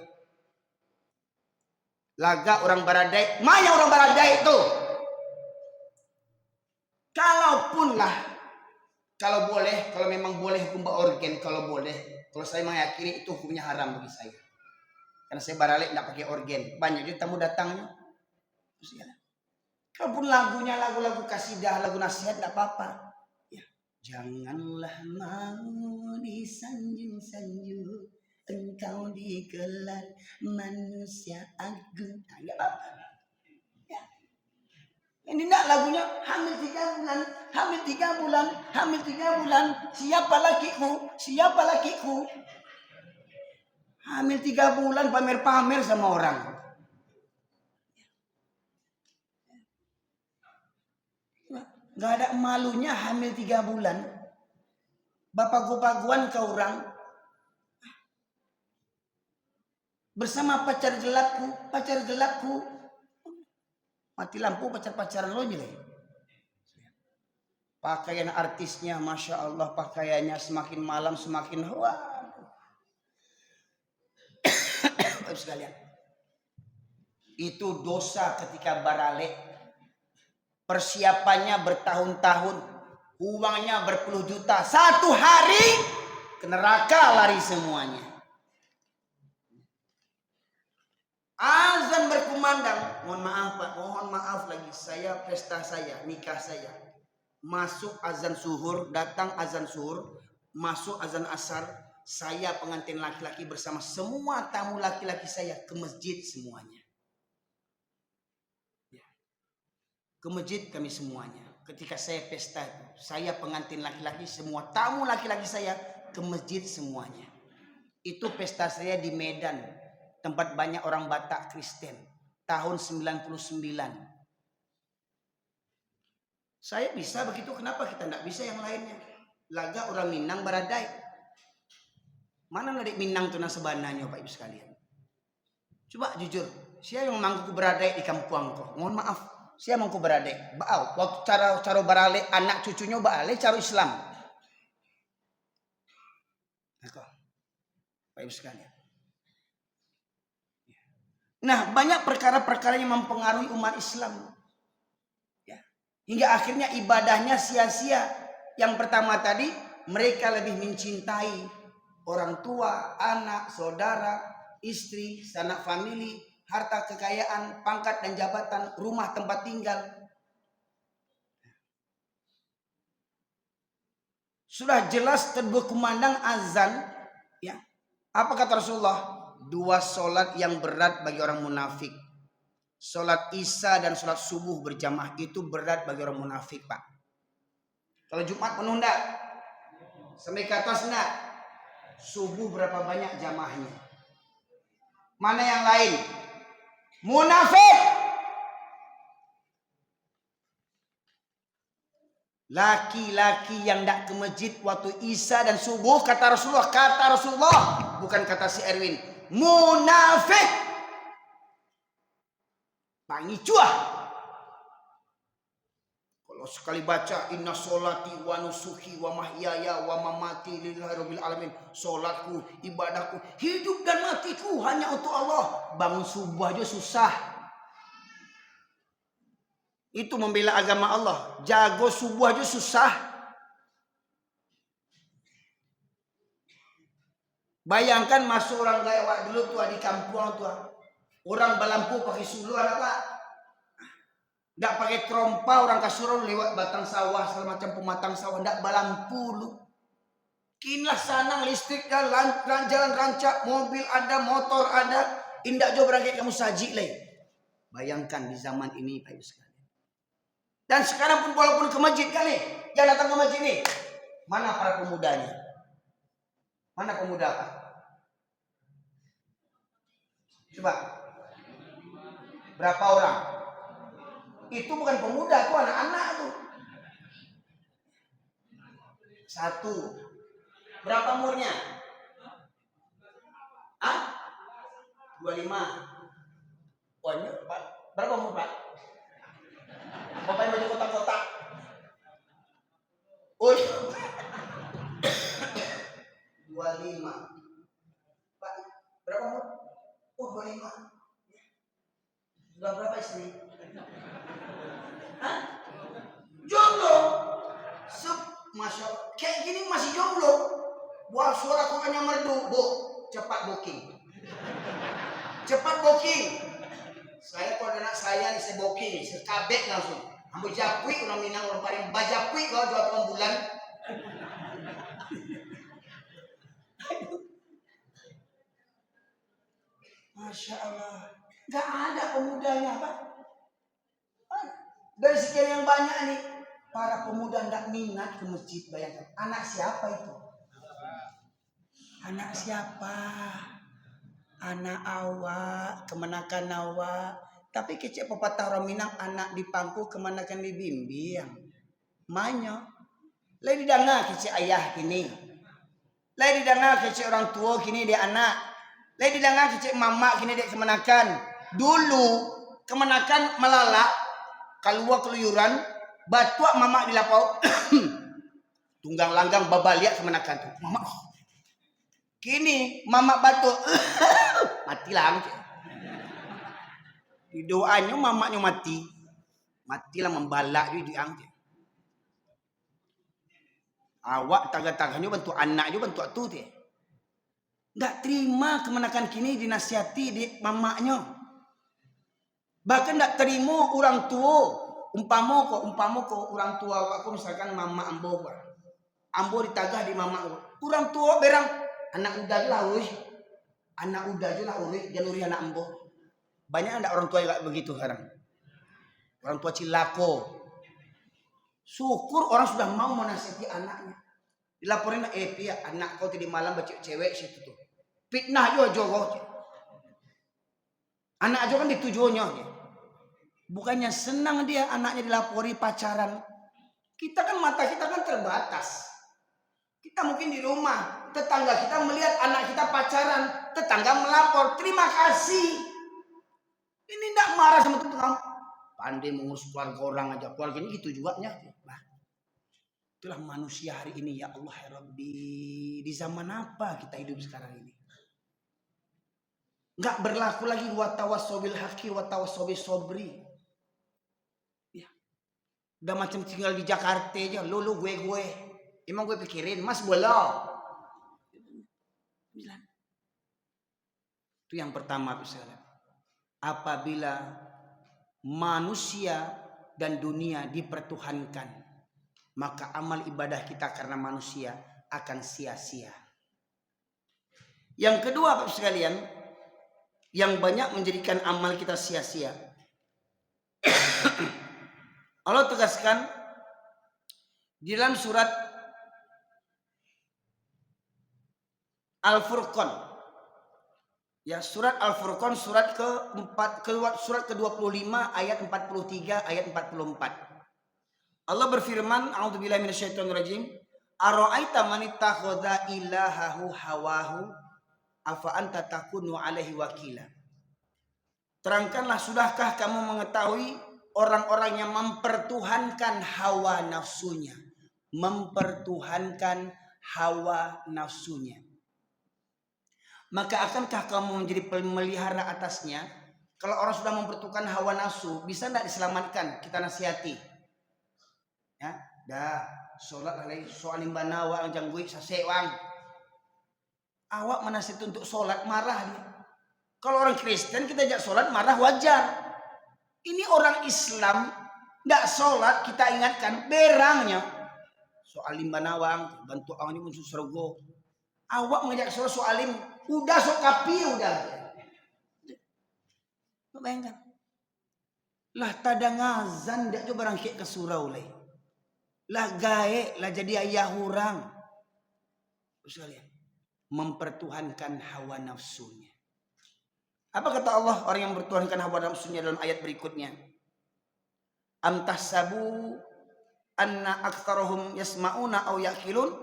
Laga orang baradai, maya orang baradai itu. Kalaupun lah, kalau boleh, kalau memang boleh hukum organ, kalau boleh, kalau saya meyakini itu hukumnya haram bagi saya. Karena saya baralik tidak pakai organ, banyak juga tamu datangnya. Kalaupun lagunya lagu-lagu kasidah, lagu nasihat tidak apa-apa. Ya. Janganlah mau disanjung-sanjung, engkau dikelar manusia agung. Nah, tidak apa-apa. Ya. Ini tidak lagunya hamil 3 bulan, hamil 3 bulan, hamil 3 bulan. Siapa lakiku? Siapa lakiku? Hamil 3 bulan pamer-pamer sama orang. Gak ada malunya hamil 3 bulan. Bapak-bapaguan ke orang. Bersama pacar gelapku. Mati lampu pacar-pacaran lo bilang. Pakaian artisnya, Masya Allah, pakaiannya semakin malam semakin wah. Sekalian, itu dosa ketika barale. persiapannya bertahun-tahun, uangnya berpuluh juta, satu hari ke neraka lari semuanya. Azan berkumandang, mohon maaf Pak, mohon maaf lagi, saya pesta saya, nikah saya, masuk azan zuhur, datang azan zuhur, masuk azan asar, saya pengantin laki-laki bersama semua tamu laki-laki saya ke masjid semuanya. Ke masjid kami semuanya. Ketika saya pesta itu, saya pengantin laki-laki, semua tamu laki-laki saya ke masjid semuanya. Itu pesta saya di Medan, tempat banyak orang Batak Kristen, tahun 99. Saya bisa begitu, kenapa kita tidak bisa yang lainnya? Laga orang Minang Baradai. Mana nadik Minang tuh sebenarnya Pak Ibu sekalian? Coba jujur, siapa yang mangku Baradai di kampung kok? Mohon maaf, siapa mangku Baradai? Baau, waktu cara barale anak cucunya baale cara Islam. Pak Ibu sekalian. Nah, banyak perkara-perkara yang mempengaruhi umat Islam. Ya. Hingga akhirnya ibadahnya sia-sia. Yang pertama tadi, mereka lebih mencintai orang tua, anak, saudara, istri, sanak famili, harta kekayaan, pangkat dan jabatan, rumah tempat tinggal. Sudah jelas berkumandang azan, ya. Apa kata Rasulullah? 2 solat yang berat bagi orang munafik. Solat Isya dan solat subuh berjamaah itu berat bagi orang munafik, Pak. Kalau Jumat penuh enggak? Sampai ke atas enggak? Subuh berapa banyak jamaahnya? Mana yang lain? Munafik. Laki-laki yang tidak ke masjid waktu Isya dan subuh, kata Rasulullah, bukan kata si Erwin, munafik. Pangicuah. Kalau sekali baca inna sholati wa nusuki wa mahyaya wa mamati lillahi rabbil alamin, solatku, ibadahku, hidup dan matiku hanya untuk Allah. Bangun subuh aja susah. Itu membela agama Allah. Jago subuh aja susah. Bayangkan masuk orang gaya dulu tua di kampung tua. Orang balampu pakai sulu ada Pak. Nggak pakai trompa, orang kasuron lewat batang sawah segala macam pematang sawah, nggak balampu lu. Kinlah sanang listrik dan jalan rancak, mobil ada, motor ada, indak jo berangkat kamu saji leh. Bayangkan di zaman ini Pak Ibu sekalian. Dan sekarang pun walaupun ke masjid kan nih, yang datang ke masjid nih, mana para pemudanya? Mana pemuda Pak? Coba. Berapa orang? Itu bukan pemuda, itu anak-anak tuh. 1. Berapa umurnya? Hah? 25. Oh, ini, Pak. Berapa umur Pak? Bapak yang baju kotak-kotak. Oh, 25. Pak, berapa umur? Oh, 25. Sudah berapa istri? Hah? Jomblo. Masya Allah. Kayak gini masih jomblo. Wah, suara kok hanya merdu. Bu, cepat booking. Cepat booking. Saya kalau anak saya nih, saya booking, saya kabek langsung. Ambil japui, orang Minang, orang Padang, bajapui kalau jual bulan. Masya Allah. Gak ada pemudanya Pak. Dari sekian yang banyak nih, para pemuda tidak minat ke masjid. Bayangkan, anak siapa itu? Anak siapa? Anak awak, kemenakan awak. Tapi kecil pepatah orang Minang, anak di pangku kemenakan di bimbing. Manyo. Lai didanga kecil ayah kini. Lai didanga kecil orang tua kini dia anak. Lai didanga kecil mama kini dia kemenakan. Dulu kemenakan melalak, keluar keluyuran, batuak mama di lapau. Tunggang langgang babaliak kemenakan tuh. Mama. Kini mama batuk. Mati lah. Di doanya mamanya mati. Matilah membalak dia diangkat. Awak tagah-tagahnya bantu anak juga bantu tu dia. Nggak terima kemenakan kini dinasihati di mamaknya. Bahkan nggak terima orang tua. Umpama kok orang tua aku misalkan mama ambo ditagah di mama orang tua berang anak udah lah jangan uri anak ambo. Banyak ada orang tua yang kayak begitu sekarang. Orang tua cilako. Syukur orang sudah mau menasihati anaknya. Dilaporin pia anak kau tadi malam baca cewek situ tuh. Fitnah juga jogo. Anak aja kan ditujuannya. Bukannya senang dia anaknya dilapori pacaran. Kita kan mata kita kan terbatas. Kita mungkin di rumah, tetangga kita melihat anak kita pacaran, tetangga melapor, terima kasih. Ini tidak marah sama tetangga. Pandai mengurus keluarga orang aja, keluarga ini gitu juga nya. Nah, itulah manusia hari ini ya Allah ya Rabbi. Di zaman apa kita hidup sekarang ini? Nggak berlaku lagi watawassobil haqi watawassobil sobri. Ya. Udah macam tinggal di Jakarta aja, lu gue. Emang gue pikirin, mas bola. Itu yang pertama misalnya. Apabila manusia dan dunia dipertuhankan, maka amal ibadah kita karena manusia akan sia-sia. Yang kedua Bapak sekalian, yang banyak menjadikan amal kita sia-sia. Allah tegaskan di dalam surat Al-Furqan. Ya, surat Al-Furqan surat ke-25 ayat 43 ayat 44. Allah berfirman, a'udzubillahi minasyaitonirrajim, ara'aita man ittakhadha ilahahu hawahu afa anta takunu alaihi wakila. Terangkanlah, sudahkah kamu mengetahui orang-orang yang mempertuhankan hawa nafsunya, maka akankah kamu menjadi pemelihara atasnya? Kalau orang sudah mempertuhankan hawa nafsu, bisa tidak diselamatkan? Kita nasihati. Ya, dah sholat alai soalim banawa ang janggui sasewang. Awak menasihati untuk sholat, marah dia. Kalau orang Kristen kita ajak sholat marah wajar. Ini orang Islam tidak sholat kita ingatkan berangnya. Soalim banawang bantu awak ini muncul sergo. Awak mengajak sholat soalim udah sok kapi udah. Bayangkan. Lah tadang azan dak jo barang ke surau leh. Lah gae lah jadi ayah orang. Sekalian mempertuhankan hawa nafsunya. Apa kata Allah orang yang mempertuhankan hawa nafsunya dalam ayat berikutnya? Am tahsabu anna aktsarahum yasma'una aw yaqilun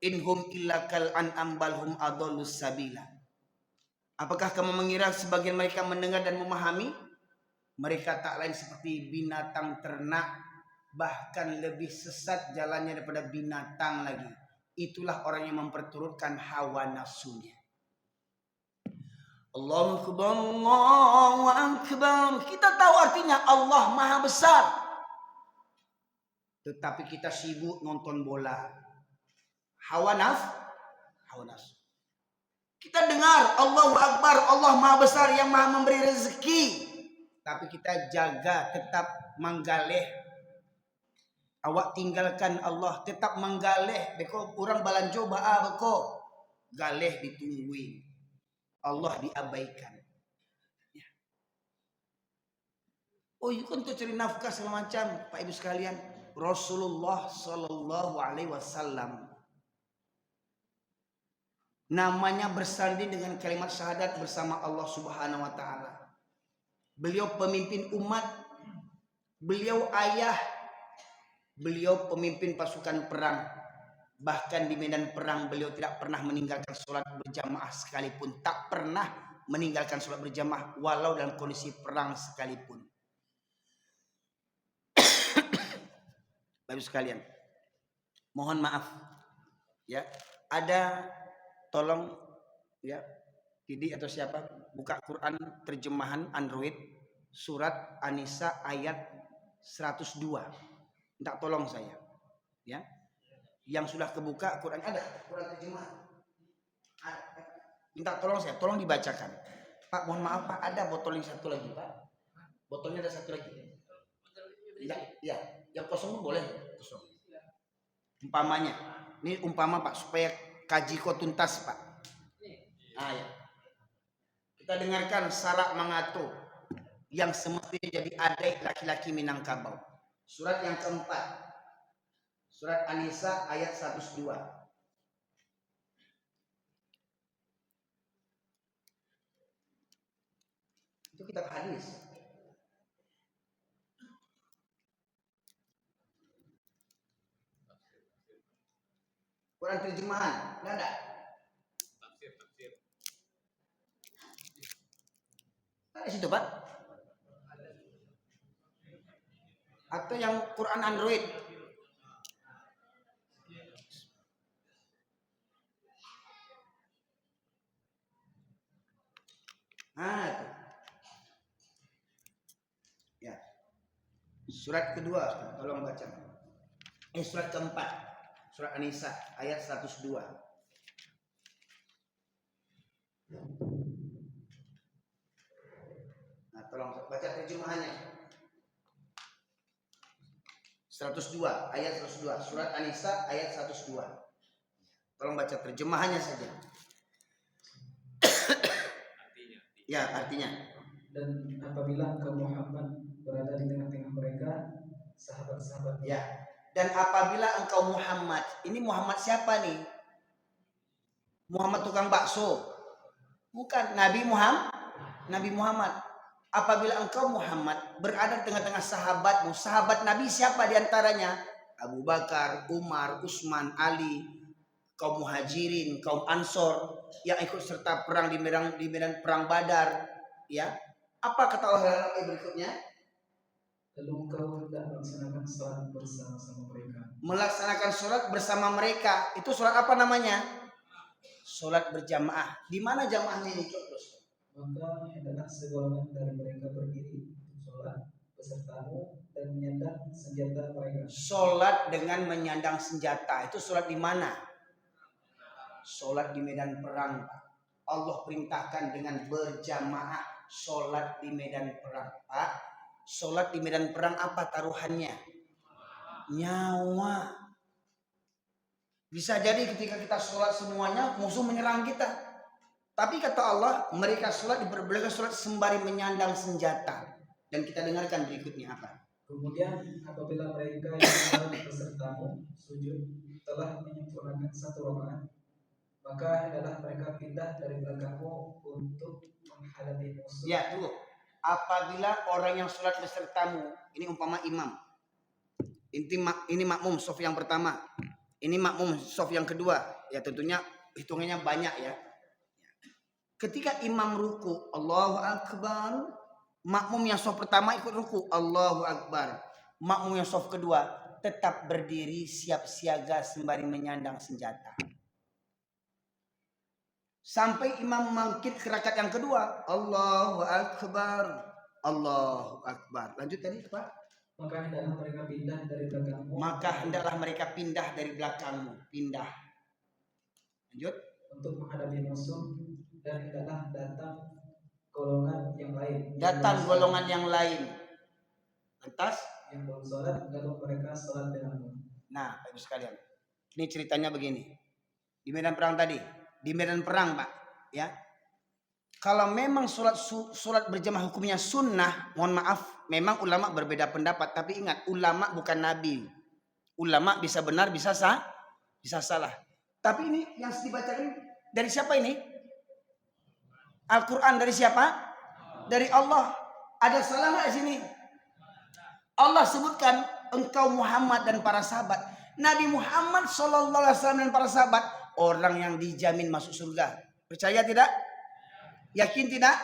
inhum illa kal an'am bal hum adallus sabila. Apakah kamu mengira sebagian mereka mendengar dan memahami? Mereka tak lain seperti binatang ternak, bahkan lebih sesat jalannya daripada binatang lagi. Itulah orang yang memperturutkan hawa nafsunya. Allahu akbar, Allahu akbar. Kita tahu artinya Allah Maha Besar. Tetapi kita sibuk nonton bola. Hawa nafsu. Kita dengar Allahu Akbar, Allah Maha Besar yang Maha memberi rezeki. Tapi kita jaga tetap menggaleh. Awak tinggalkan Allah, tetap menggaleh. Beko orang balanjo ba'a beko. Galeh ditungguin. Allah diabaikan. Ya. Oh, itu kan untuk cari nafkah segala macam, Pak Ibu sekalian. Rasulullah Sallallahu Alaihi Wasallam namanya bersanding dengan kalimat syahadat bersama Allah Subhanahu Wa Taala. Beliau pemimpin umat, beliau ayah, beliau pemimpin pasukan perang. Bahkan di medan perang beliau tidak pernah meninggalkan sholat berjamaah sekalipun. Tak pernah meninggalkan sholat berjamaah walau dalam kondisi perang sekalipun. Bapak sekalian, mohon maaf ya, ada tolong ya Didi atau siapa buka Quran terjemahan Android surat An-Nisa ayat 102. Minta tolong saya. Ya. Yang sudah kebuka Quran ada, Quran terjemahan. Minta tolong saya, tolong dibacakan. Pak, mohon maaf Pak, ada botol yang satu lagi Pak. Botolnya ada satu lagi. Ya, yang kosong pun boleh. Kosong. Umpamanya, ini umpama Pak, supaya kaji kau tuntas Pak. Ya. Kita dengarkan Sarak Mangato yang semestinya jadi adik laki-laki Minangkabau. Surat yang keempat, surat An-Nisa ayat 102. Itu kitab hadis. Quran terjemahan, nggak ada. Tafsir. Ada situ Pak. Atau yang Quran Android. Itu. Ya. Surat kedua, tolong baca. Surat keempat, surat An-Nisa ayat 102. Nah, tolong baca terjemahannya. 102, ayat 102, surat An-Nisa ayat 102. Tolong baca terjemahannya saja. Ya, artinya. Dan apabila engkau Muhammad berada di tengah-tengah mereka, sahabat-sahabat. Ya. Dan apabila engkau Muhammad, ini Muhammad siapa nih? Muhammad tukang bakso? Bukan, Nabi Muhammad. Apabila engkau Muhammad berada di tengah-tengah sahabatmu, sahabat Nabi siapa diantaranya? Abu Bakar, Umar, Utsman, Ali, kaum Muhajirin, kaum Ansor yang ikut serta perang di medan perang Badar, ya. Apa kata Allah dalam ayat berikutnya? Lalu engkau hendak melaksanakan salat bersama-sama mereka. Melaksanakan sholat bersama mereka. Itu sholat apa namanya? Sholat berjamaah. Di mana jamaahnya ini? Maka hendaklah segolongan dari mereka berdiri untuk sholat besertamu dan menyandang senjata mereka. Sholat dengan menyandang senjata. Itu sholat di mana? Sholat di medan perang. Allah perintahkan dengan berjamaah. Sholat di medan perang. Pak, sholat di medan perang apa taruhannya? Nyawa. Bisa jadi ketika kita sholat semuanya musuh menyerang kita. Tapi kata Allah, mereka sholat diperbolehkan sholat sembari menyandang senjata. Dan kita dengarkan berikutnya apa? Kemudian apabila mereka yang sholat besertamu sujud telah menyempurnakan satu rakaat, maka hendaklah mereka pindah dari belakangmu untuk menghadapi musuh. Ya, tunggu. Apabila orang yang sholat besertamu, ini umpama imam. Ini makmum sof yang pertama. Ini makmum sof yang kedua. Ya tentunya hitungannya banyak ya. Ketika imam ruku, Allahu Akbar. Makmum yang sof pertama ikut ruku, Allahu Akbar. Makmum yang sof kedua tetap berdiri siap siaga sembari menyandang senjata. Sampai imam bangkit ke rakaat yang kedua, Allahu Akbar. Allahu Akbar. Lanjut tadi apa? Maka hendaklah mereka pindah dari belakangmu. Maka hendaklah mereka pindah dari belakangmu. Pindah. Lanjut. Untuk menghadapi musuh, dan hendaklah datang golongan yang lain. Datang golongan yang lain. Lantas? Yang belum sholat, lalu mereka sholat denganmu. Nah, Bapak Ibu sekalian. Ini ceritanya begini. Di medan perang tadi. Di medan perang, Pak. Ya. Kalau memang sholat berjamaah hukumnya sunnah, mohon maaf, memang ulama berbeda pendapat. Tapi ingat, ulama bukan nabi. Ulama bisa benar, bisa salah. Tapi ini yang dibacakan dari siapa ini? Al-Quran dari siapa? Dari Allah. Ada salah nggak di sini? Allah sebutkan engkau Muhammad dan para sahabat. Nabi Muhammad SAW dan para sahabat orang yang dijamin masuk surga. Percaya tidak? Yakin tidak?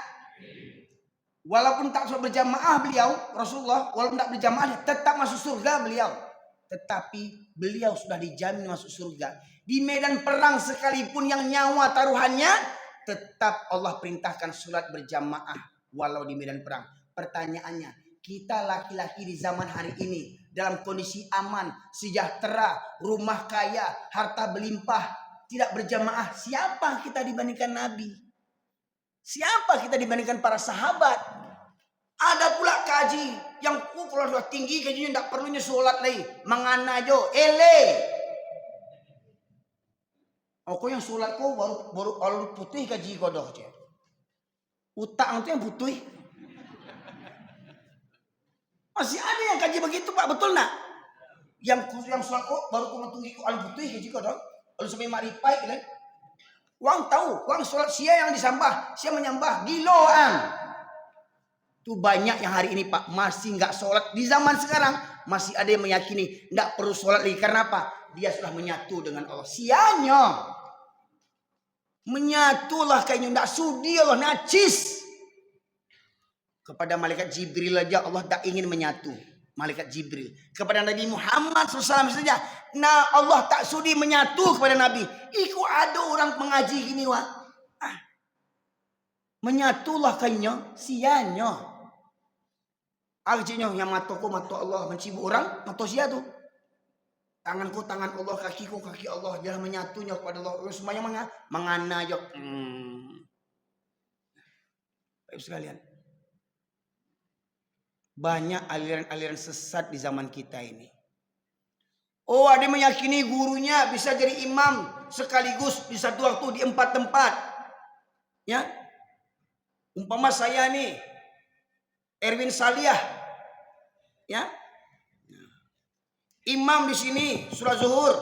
Walaupun tak berjamaah beliau, Rasulullah, walaupun tak berjamaah tetap masuk surga beliau. Tetapi beliau sudah dijamin masuk surga. Di medan perang sekalipun yang nyawa taruhannya, tetap Allah perintahkan sholat berjamaah walau di medan perang. Pertanyaannya, kita laki-laki di zaman hari ini dalam kondisi aman, sejahtera, rumah kaya, harta berlimpah, tidak berjamaah. Siapa kita dibandingkan Nabi? Siapa kita dibandingkan para sahabat? Ada pula kaji yang kalau sudah tinggi kajinya tidak perlunya sholat lagi, mangana jo, Aku yang sholat kau baru putih kaji kodoh je. Utang itu yang putih. Masih ada yang kaji begitu Pak, betul nak? Yang sholat kau baru kau tunggu kau putih kaji kodoh. Lalu sampai maripai kan? Wang tahu, wang sholat sia yang disambah, sia menyambah giloan. Itu banyak yang hari ini Pak masih nggak sholat. Di zaman sekarang masih ada yang meyakini nggak perlu sholat lagi. Karena apa? Dia sudah menyatu dengan Allah. Sianya menyatulah kayaknya nggak sudi Allah najis. Kepada malaikat Jibril aja Allah tak ingin menyatu. Malaikat Jibril kepada Nabi Muhammad SAW saja. Nah Allah tak sudi menyatu kepada Nabi. Iku ada orang mengaji gini wah. Menyatulah kayaknya sianya. Artinya yang mataku mata Allah, mencibu orang mata sia tu. Tanganku tangan Allah, kakiku kaki Allah, dia menyatunya kepada Allah. Semuanya mengana jok. Baik sekalian. Banyak aliran-aliran sesat di zaman kita ini. Oh, ada meyakini gurunya bisa jadi imam sekaligus di satu waktu di 4 tempat. Ya. Umpama saya nih Erwin Saliah, ya, imam di sini sholat zuhur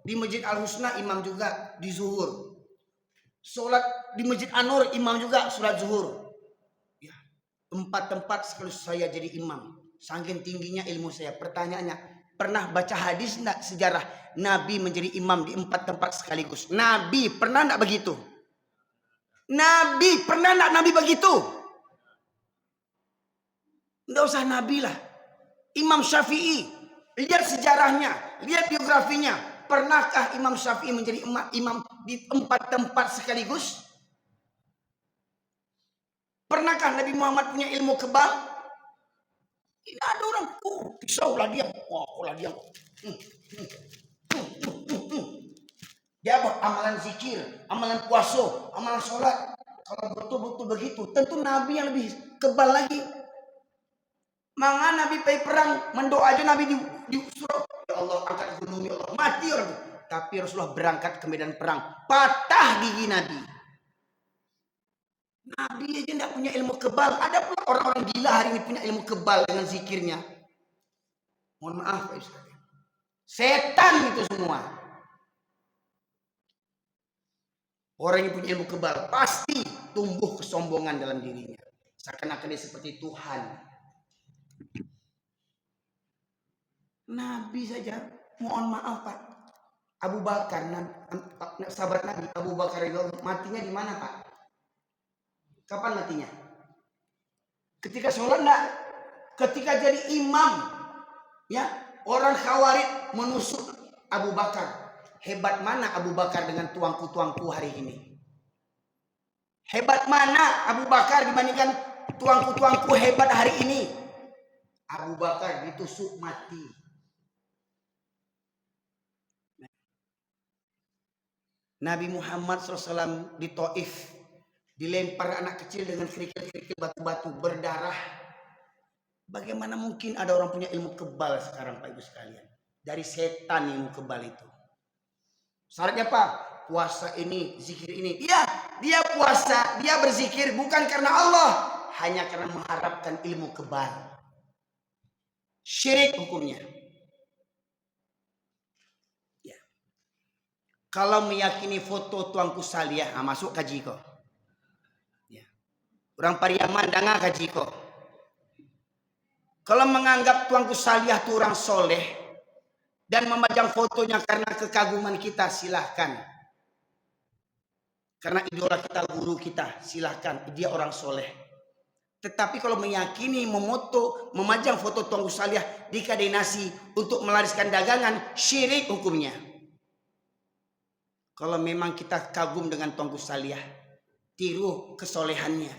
di Masjid Al Husna, imam juga di zuhur. Sholat di Masjid Anur, imam juga sholat zuhur. Ya, 4 tempat sekaligus saya jadi imam. Saking tingginya ilmu saya. Pertanyaannya, pernah baca hadis enggak sejarah Nabi menjadi imam di 4 tempat sekaligus? Nabi pernah enggak begitu? Nabi pernah enggak Nabi begitu? Enggak usah Nabi lah. Imam Syafi'i, lihat sejarahnya, lihat biografinya. Pernahkah Imam Syafi'i menjadi imam di 4 tempat sekaligus? Pernahkah Nabi Muhammad punya ilmu kebal? Tidak ada orang. Pisaulah dia. Lah dia. Dia buat amalan zikir, amalan puasa, amalan sholat. Kalau betul-betul begitu, tentu Nabi yang lebih kebal lagi. Maka Nabi pergi perang, mendoa aja Nabi di surau. Ya Allah, angkat gunung, ya Allah. Mati orang itu. Tapi Rasulullah berangkat ke medan perang. Patah gigi Nabi. Nabi aja tidak punya ilmu kebal. Ada pula orang-orang gila hari ini punya ilmu kebal dengan zikirnya. Mohon maaf Pak Ustaz. Setan itu semua. Orang yang punya ilmu kebal pasti tumbuh kesombongan dalam dirinya. Seakan-akan dia seperti Tuhan. Nabi saja, mohon maaf Pak, Abu Bakar, sahabat Nabi Abu Bakar itu matinya di mana Pak? Kapan matinya? Ketika sholat enggak? Ketika jadi imam, ya orang Khawarij menusuk Abu Bakar. Hebat mana Abu Bakar dengan tuangku-tuangku hari ini? Hebat mana Abu Bakar dibandingkan tuangku-tuangku hebat hari ini? Abu Bakar ditusuk mati. Nabi Muhammad SAW di Taif dilempar anak kecil dengan kerikil-kerikil batu-batu berdarah. Bagaimana mungkin ada orang punya ilmu kebal sekarang Pak Ibu sekalian? Dari setan ilmu kebal itu. Syaratnya apa? Puasa ini, zikir ini. Iya, dia puasa, dia berzikir bukan karena Allah, hanya karena mengharapkan ilmu kebal. Syirik hukumnya. Ya. Kalau meyakini foto tuangku Saliah, masuk kaji kok. Ya. Orang Pariaman danga kaji kok. Kalau menganggap tuangku Saliah itu orang soleh dan memajang fotonya karena kekaguman kita, silahkan. Karena idola kita, guru kita, silahkan. Dia orang soleh. Tetapi kalau meyakini memajang foto tuanku Saliah di kedai nasi untuk melariskan dagangan, syirik hukumnya. Kalau memang kita kagum dengan tuanku Saliah, tiru kesolehannya.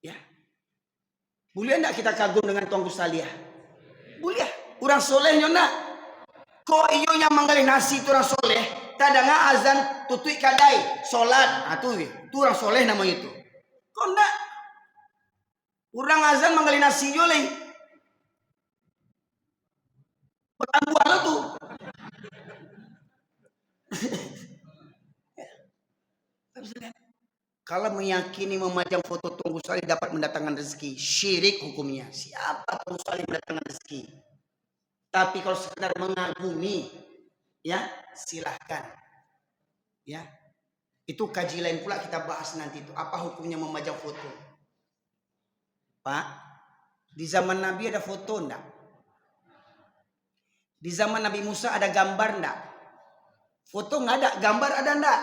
Ya. Boleh enggak kita kagum dengan Tuan Gusaliah? Boleh. Orang soleh nyona. Ko iyo yang manggalih nasi tu orang soleh. Tadanga azan tutui kadai. Solat. Tu orang soleh namanya itu. Kok enggak? Orang azan manggalih nasi joleh. Bertambuh lo tuh. Kalau meyakini memajang foto Tunggu Salih dapat mendatangkan rezeki, syirik hukumnya. Siapa Tunggu Salih mendatangkan rezeki? Tapi kalau sekedar mengagumi, ya silahkan. Ya, itu kaji lain pula kita bahas nanti itu. Apa hukumnya memajang foto? Pak, di zaman Nabi ada foto enggak? Di zaman Nabi Musa ada gambar enggak? Foto nggak ada, gambar ada enggak?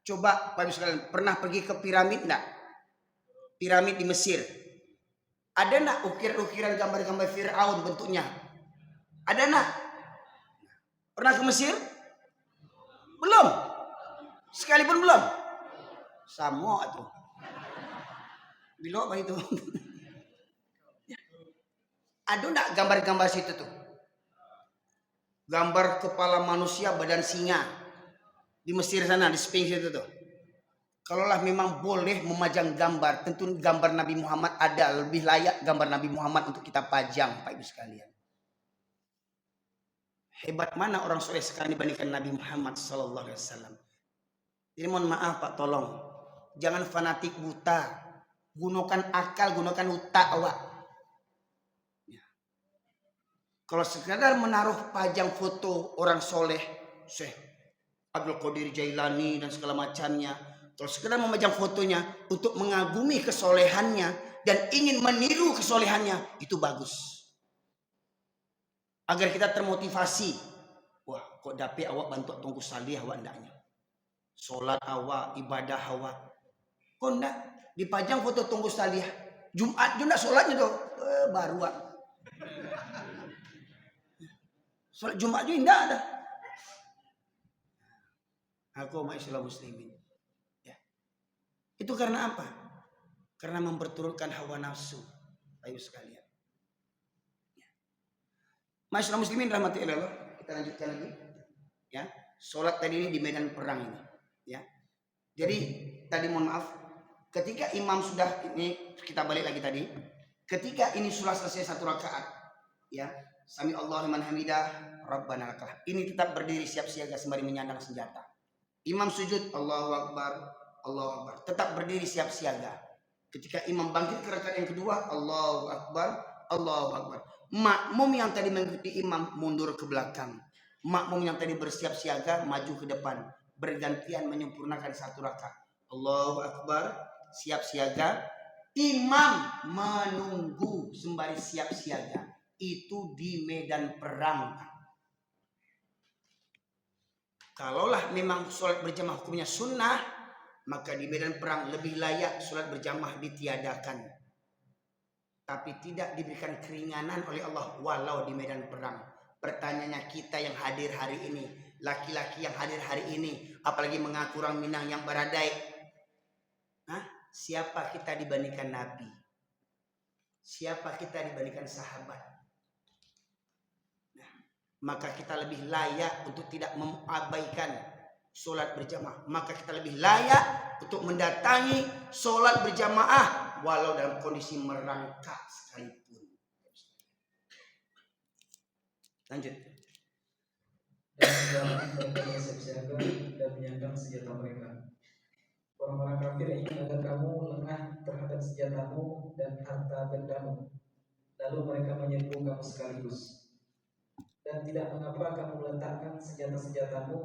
Coba Pak Ibu sekalian, pernah pergi ke piramid enggak? Piramid di Mesir. Ada enggak ukiran-ukiran gambar-gambar Fir'aun bentuknya? Ada enggak? Pernah ke Mesir? Belum. Sekalipun belum. Sama tuh. Bilo apa itu? Ada enggak gambar-gambar situ tuh? Gambar kepala manusia badan singa. Di Mesir sana, di Sphinx itu tuh. Kalaulah memang boleh memajang gambar, tentu gambar Nabi Muhammad ada, lebih layak gambar Nabi Muhammad untuk kita pajang, Pak Ibu sekalian. Hebat mana orang soleh sekarang dibandingkan Nabi Muhammad sallallahu alaihi wasallam. Jadi mohon maaf Pak, tolong jangan fanatik buta, gunakan akal, gunakan otak awak. Ya. Kalau sekadar menaruh pajang foto orang soleh, Syekh Abdul Qadir Jailani dan segala macamnya, kalau sekedar memajang fotonya untuk mengagumi kesolehannya dan ingin meniru kesolehannya, itu bagus. Agar kita termotivasi. Wah, kok dapet awak bantu Tunggu Salih awak ndaknya. Solat awak, ibadah awak. Kok ndak dipajang foto Tunggu Salih? Jumat juga solatnya tuh baru. Solat Jumat juga ndak ada. Aku ma'asyiral muslimin. Ya. Itu karena apa? Karena memperturutkan hawa nafsu. Ayo sekalian. Ya. Ma'asyiral muslimin rahmati Allah. Kita lanjutkan lagi. Ya. Salat tadi ini di medan perang ini. Ya. Jadi tadi mohon maaf, ketika imam sudah ini kita balik lagi tadi. Ketika ini sudah selesai satu rakaat, ya. Sami Allahu liman hamidah, Rabbana lakal. Ini tetap berdiri siap siaga sembari menyandang senjata. Imam sujud, Allahu Akbar, Allahu Akbar. Tetap berdiri siap siaga. Ketika imam bangkit ke rakaat yang kedua, Allahu Akbar, Allahu Akbar. Makmum yang tadi mengikuti imam mundur ke belakang. Makmum yang tadi bersiap siaga maju ke depan. Bergantian menyempurnakan satu rakaat. Allahu Akbar, siap siaga. Imam menunggu sembari siap siaga. Itu di medan perang. Kalaulah memang sholat berjamaah hukumnya sunnah, maka di medan perang lebih layak sholat berjamaah ditiadakan. Tapi tidak diberikan keringanan oleh Allah walau di medan perang. Pertanyaannya kita yang hadir hari ini, laki-laki yang hadir hari ini, apalagi mengaku orang Minang yang baradai. Siapa kita dibandingkan Nabi? Siapa kita dibandingkan sahabat? Maka kita lebih layak untuk tidak mengabaikan sholat berjamaah. Maka kita lebih layak untuk mendatangi sholat berjamaah walau dalam kondisi merangkak sekalipun. Lanjut. Dan segala mereka bersiap siaga dan menyandang senjata mereka. Orang-orang kafir ingin agar kamu lengah terhadap senjatamu dan harta bendamu. Lalu mereka menyerbu kamu sekaligus. Dan tidak mengapa kamu meletakkan senjata-senjatamu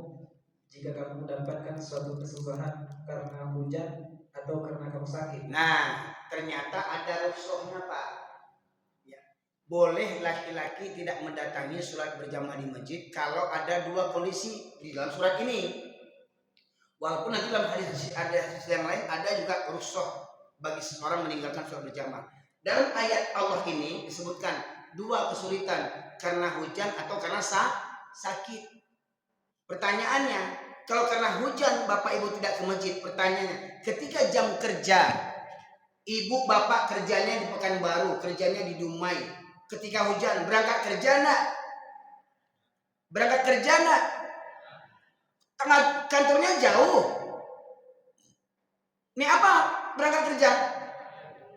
jika kamu mendapatkan suatu kesusahan karena hujan atau karena kamu sakit. Nah, ternyata ada rukhsahnya Pak. Ya. Boleh laki-laki tidak mendatangi sholat berjamaah di masjid kalau ada dua kondisi di dalam surat ini. Walaupun nanti dalam hadis yang lain ada juga rukhsah bagi seseorang meninggalkan sholat berjamaah. Dalam ayat Allah ini disebutkan dua kesulitan, karena hujan atau karena sakit. Pertanyaannya, kalau karena hujan Bapak Ibu tidak ke masjid, pertanyaannya, ketika jam kerja Ibu bapak kerjanya di Pekanbaru, kerjanya di Dumai. Ketika hujan berangkat kerja nak? Berangkat kerja nak? Kantornya jauh. Ini apa? Berangkat kerja.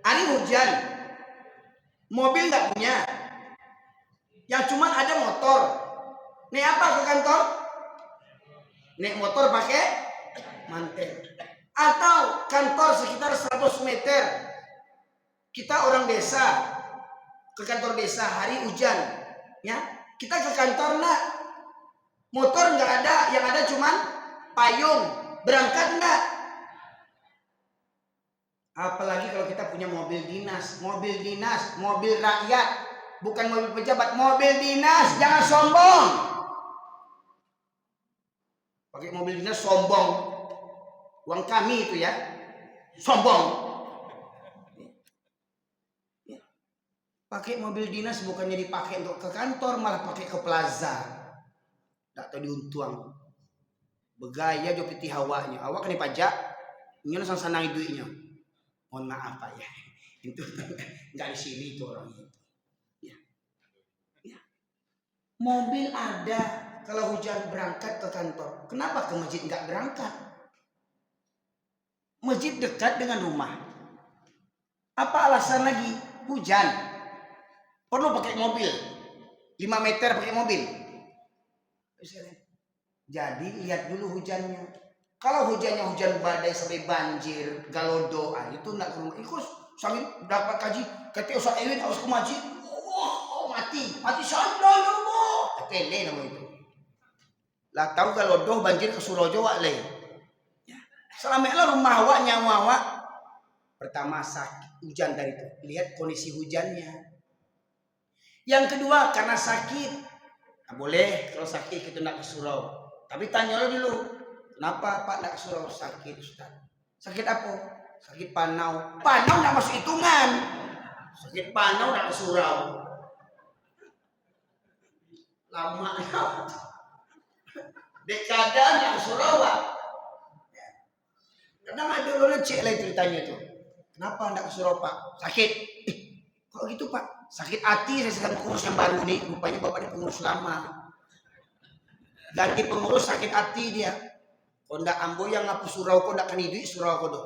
Hari hujan. Mobil nggak punya. Yang cuman ada motor. Nih apa ke kantor? Naik motor pakai mantel. Atau kantor sekitar 100 meter. Kita orang desa ke kantor desa hari hujan, ya kita ke kantor nak, motor nggak ada, yang ada cuman payung, berangkat nggak? Apalagi kalau kita punya mobil dinas, mobil rakyat, bukan mobil pejabat, mobil dinas, jangan sombong. Pakai mobil dinas sombong. Uang kami itu ya, sombong. Pakai mobil dinas bukannya dipakai untuk ke kantor, malah pakai ke plaza. Tak tahu diuntuang. Begaya jo piti hawanya. Awak kan dipajak, nyono sang-sanang duitnya. Mohon maaf Pak ya. Itu enggak di sini itu orang itu. Ya. Ya. Mobil ada kalau hujan berangkat ke kantor. Kenapa ke masjid enggak berangkat? Masjid dekat dengan rumah. Apa alasan lagi? Hujan. Perlu pakai mobil. 5 meter pakai mobil. Jadi lihat dulu hujannya. Kalau hujannya hujan badai sampai banjir, galodo, itu enggak ke rumah. Ikut sambil dapat kaji. Kata Ustaz Ewin harus ke masjid. Oh, mati sana Allah. Tele nama itu. Lah tahu galodo banjir ke Surojo wak le. Selamatlah rumah awak, nyawa awak. Pertama sakit, hujan dari itu. Lihat kondisi hujannya. Yang kedua karena sakit. Nah, boleh kalau sakit kita nak ke surau. Tapi tanya dulu. Kenapa Pak nak ke surau? Sakit Ustaz. Sakit apa? Sakit panau. Panau nak masuk hitungan. Sakit panau nak ke surau. Lama. Dekada nak ke surau Pak. Kadang ada orang cek lah ceritanya itu. Kenapa hendak ke surau Pak? Sakit. Kok gitu Pak? Sakit hati, saya sedang pengurus yang baru nih. Rupanya bapak ini pengurus lama. Ganti pengurus sakit hati dia. Kau ndak ambo yang ngapu surau kau ndak kan duit surau kau doh.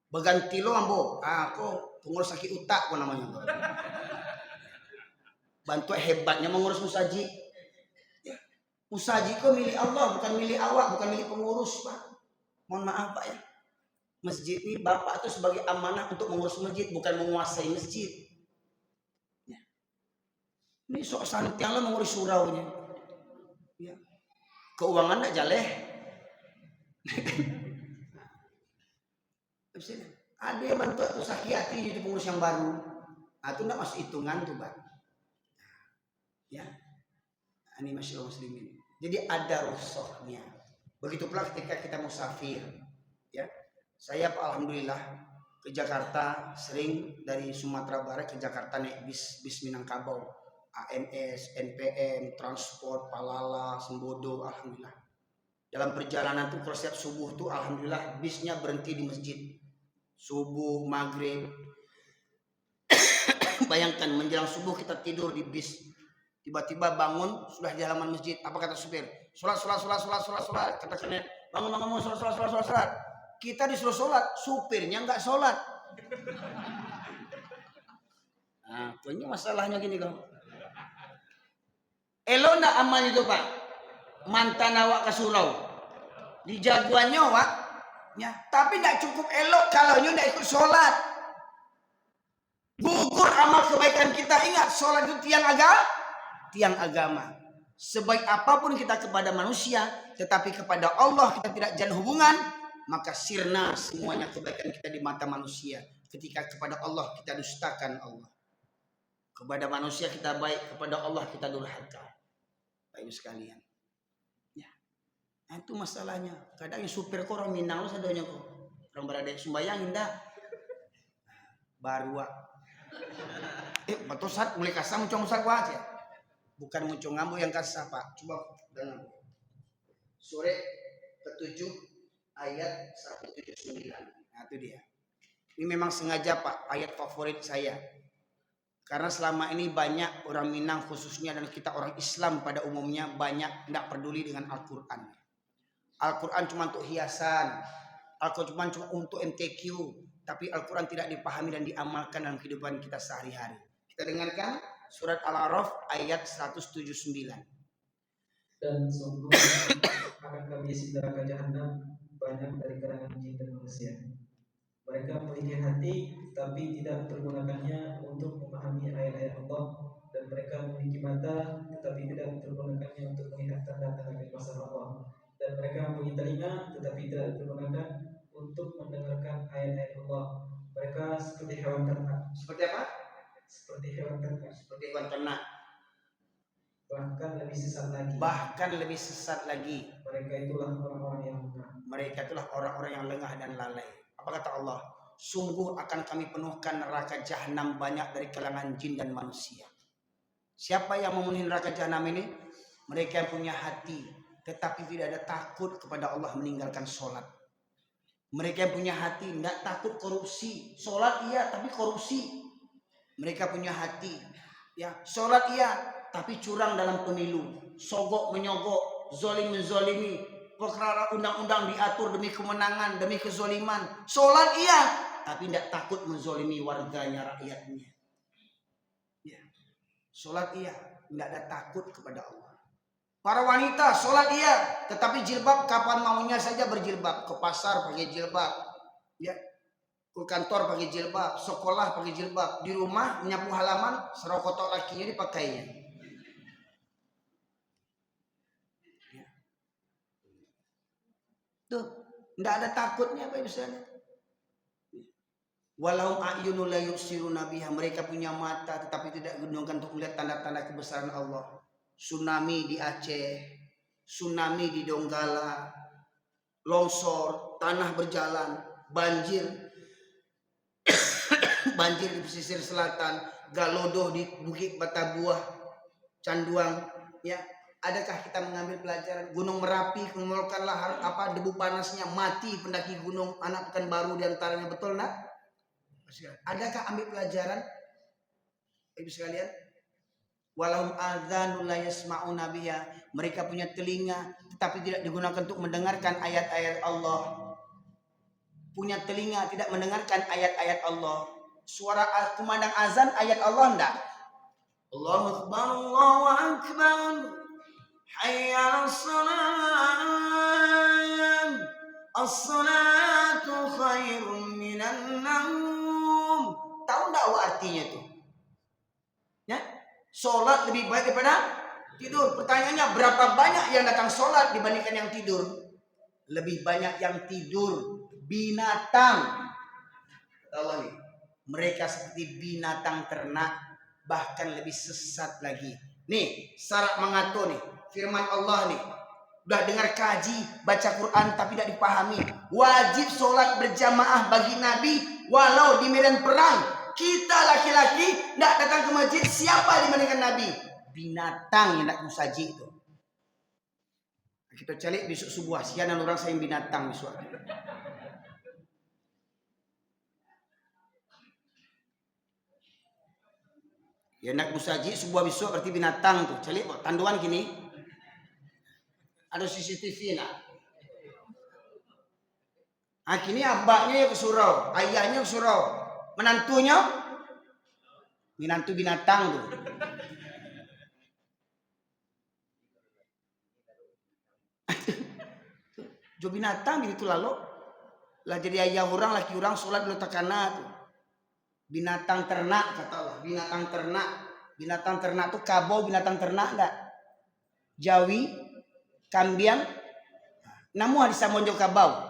Berganti lo ambo. Kau pengurus sakit utak kau namanya. Bantu hebatnya mengurus musaji. Musaji kau milik Allah, bukan milik awak, bukan milik pengurus Pak. Mohon maaf Pak ya. Masjid ini bapak itu sebagai amanah untuk mengurus masjid, bukan menguasai masjid. Ya. Ini sok santiang lah mengurus suraunya. Ya. Keuangan tak jaleh. Ada yang bantu atau sakit hati jadi pengurus yang baru. Nah, itu tidak masuk hitungan tuh Pak. Ya. Ini masyaallah muslimin. Jadi ada rusuhnya. Begitu pula ketika kita musafir, ya. Saya alhamdulillah ke Jakarta sering dari Sumatera Barat ke Jakarta naik bis Minangkabau, AMS, NPM, Transport, Palala, Sembodo, alhamdulillah. Dalam perjalanan tuh kalau setiap subuh tuh alhamdulillah bisnya berhenti di masjid. Subuh, maghrib. Bayangkan menjelang subuh kita tidur di bis. Tiba-tiba bangun sudah di halaman masjid. Apa kata supir? Sholat. Kata kena bangun sholat. Kita disuruh sholat, supirnya nggak sholat. Nah, ini masalahnya gini kok. Elo ndak amal itu Pak. Mantan awak ke surau. Di jagoannya Wak. Ya, tapi ndak cukup elok kalau ndak ikut sholat. Gugur amal kebaikan kita. Ingat sholat itu tiang agama. Sebaik apapun kita kepada manusia, tetapi kepada Allah kita tidak jalin hubungan, maka sirna semuanya kebaikan kita di mata manusia. Ketika kepada Allah kita dustakan Allah. Kepada manusia kita baik, kepada Allah kita durhaka. Baik sekalian. Ya. Nah, itu masalahnya. Kadang yang supir kok orang Minang sadanya kok. Orang berada sembayang indah. Baru betul saat mulai kasar muncul musak aja. Bukan muncul ngambu yang kasar Pak. Coba dengar. Surah ke-7 ayat 179. Nah itu dia. Ini memang sengaja Pak, ayat favorit saya. Karena selama ini banyak orang Minang khususnya dan kita orang Islam pada umumnya banyak tidak peduli dengan Al-Quran. Al-Quran cuma untuk hiasan, Al-Quran cuma untuk MTQ, tapi Al-Quran tidak dipahami dan diamalkan dalam kehidupan kita sehari-hari. Kita dengarkan surat Al-A'raf ayat 179. Dan sungguh akan kami isi neraka jahanam banyak dari kalangan jin dan manusia. Mereka memiliki hati tapi tidak mempergunakannya untuk memahami ayat-ayat Allah, dan mereka memiliki mata tetapi tidak mempergunakannya untuk melihat tanda-tanda kekuasaan Allah, dan mereka memiliki telinga tetapi tidak digunakan untuk mendengarkan ayat-ayat Allah. Mereka seperti hewan ternak. Seperti apa? Seperti hewan ternak. Seperti hewan ternak. Bahkan lebih sesat lagi. Bahkan lebih sesat lagi. Mereka itulah orang-orang yang lengah. Mereka itulah orang-orang yang lengah dan lalai. Apa kata Allah? Sungguh akan kami penuhkan neraka jahanam banyak dari kalangan jin dan manusia. Siapa yang memenuhi neraka jahanam ini? Mereka yang punya hati, tetapi tidak ada takut kepada Allah meninggalkan sholat. Mereka yang punya hati, tidak takut korupsi. Sholat iya, tapi korupsi. Mereka punya hati, ya sholat iya, tapi curang dalam pemilu. Sogok menyogok, zolim menzolimi. Perkara undang-undang diatur demi kemenangan, demi kezoliman. Sholat iya, tapi tidak takut menzolimi warganya, rakyatnya. Ya. Sholat iya, tidak ada takut kepada Allah. Para wanita sholat iya, tetapi jilbab kapan maunya saja berjilbab. Ke pasar pakai jilbab, ya. Ke kantor pakai jilbab, sekolah pakai jilbab, di rumah menyapu halaman, serokotok lakinya dipakainya. Tuh, tidak ada takutnya apa misalnya. Walahum a'yunul la yubsiruna biha, mereka punya mata tetapi tidak digunakan untuk melihat tanda-tanda kebesaran Allah. Tsunami di Aceh, tsunami di Donggala, longsor, tanah berjalan, banjir, banjir di pesisir selatan, galodoh di Bukit Batabuah, Canduang, ya. Adakah kita mengambil pelajaran? Gunung Merapi mengeluarkanlah debu panasnya, mati pendaki gunung anak Pekanbaru diantaranya, betul nak? Adakah ambil pelajaran? Ibu sekalian, walahum adzanul la yasma'una biha, mereka punya telinga tetapi tidak digunakan untuk mendengarkan ayat-ayat Allah. Punya telinga tidak mendengarkan ayat-ayat Allah. Suara kumandang azan ayat Allah enggak? Allahu akbar, Allahu akbar. Hayya 'alas salat. As-salatu khairun minan naum. Tahu enggak artinya itu? Ya? Salat lebih baik daripada tidur. Pertanyaannya, berapa banyak yang datang salat dibandingkan yang tidur? Lebih banyak yang tidur. Binatang. Allah nih. Mereka seperti binatang ternak, bahkan lebih sesat lagi. Nih, syarat mengatur nih. Firman Allah nih, udah dengar kaji, baca Quran tapi tidak dipahami. Wajib sholat berjamaah bagi Nabi walau di medan perang. Kita laki-laki tidak datang ke masjid, siapa dibandingkan Nabi? Binatang yang nak musaji itu. Kita cari besok subuh, sianan orang sayang binatang besok. Ya nak musaji sebuah besok berarti binatang tuh. Cari tanduan gini. Ada CCTV nak. Akhirnya abahnya ke surau, ayahnya ke surau, menantunya binatang tuh. Jo binatang gitu lalu. Lah jadi ayah orang, laki orang sholat dulu takana tuh. Binatang ternak kata Allah, binatang ternak. Binatang ternak tuh kabau, binatang ternak enggak? Jawi, kambiang, namu hadis samonjo kabau.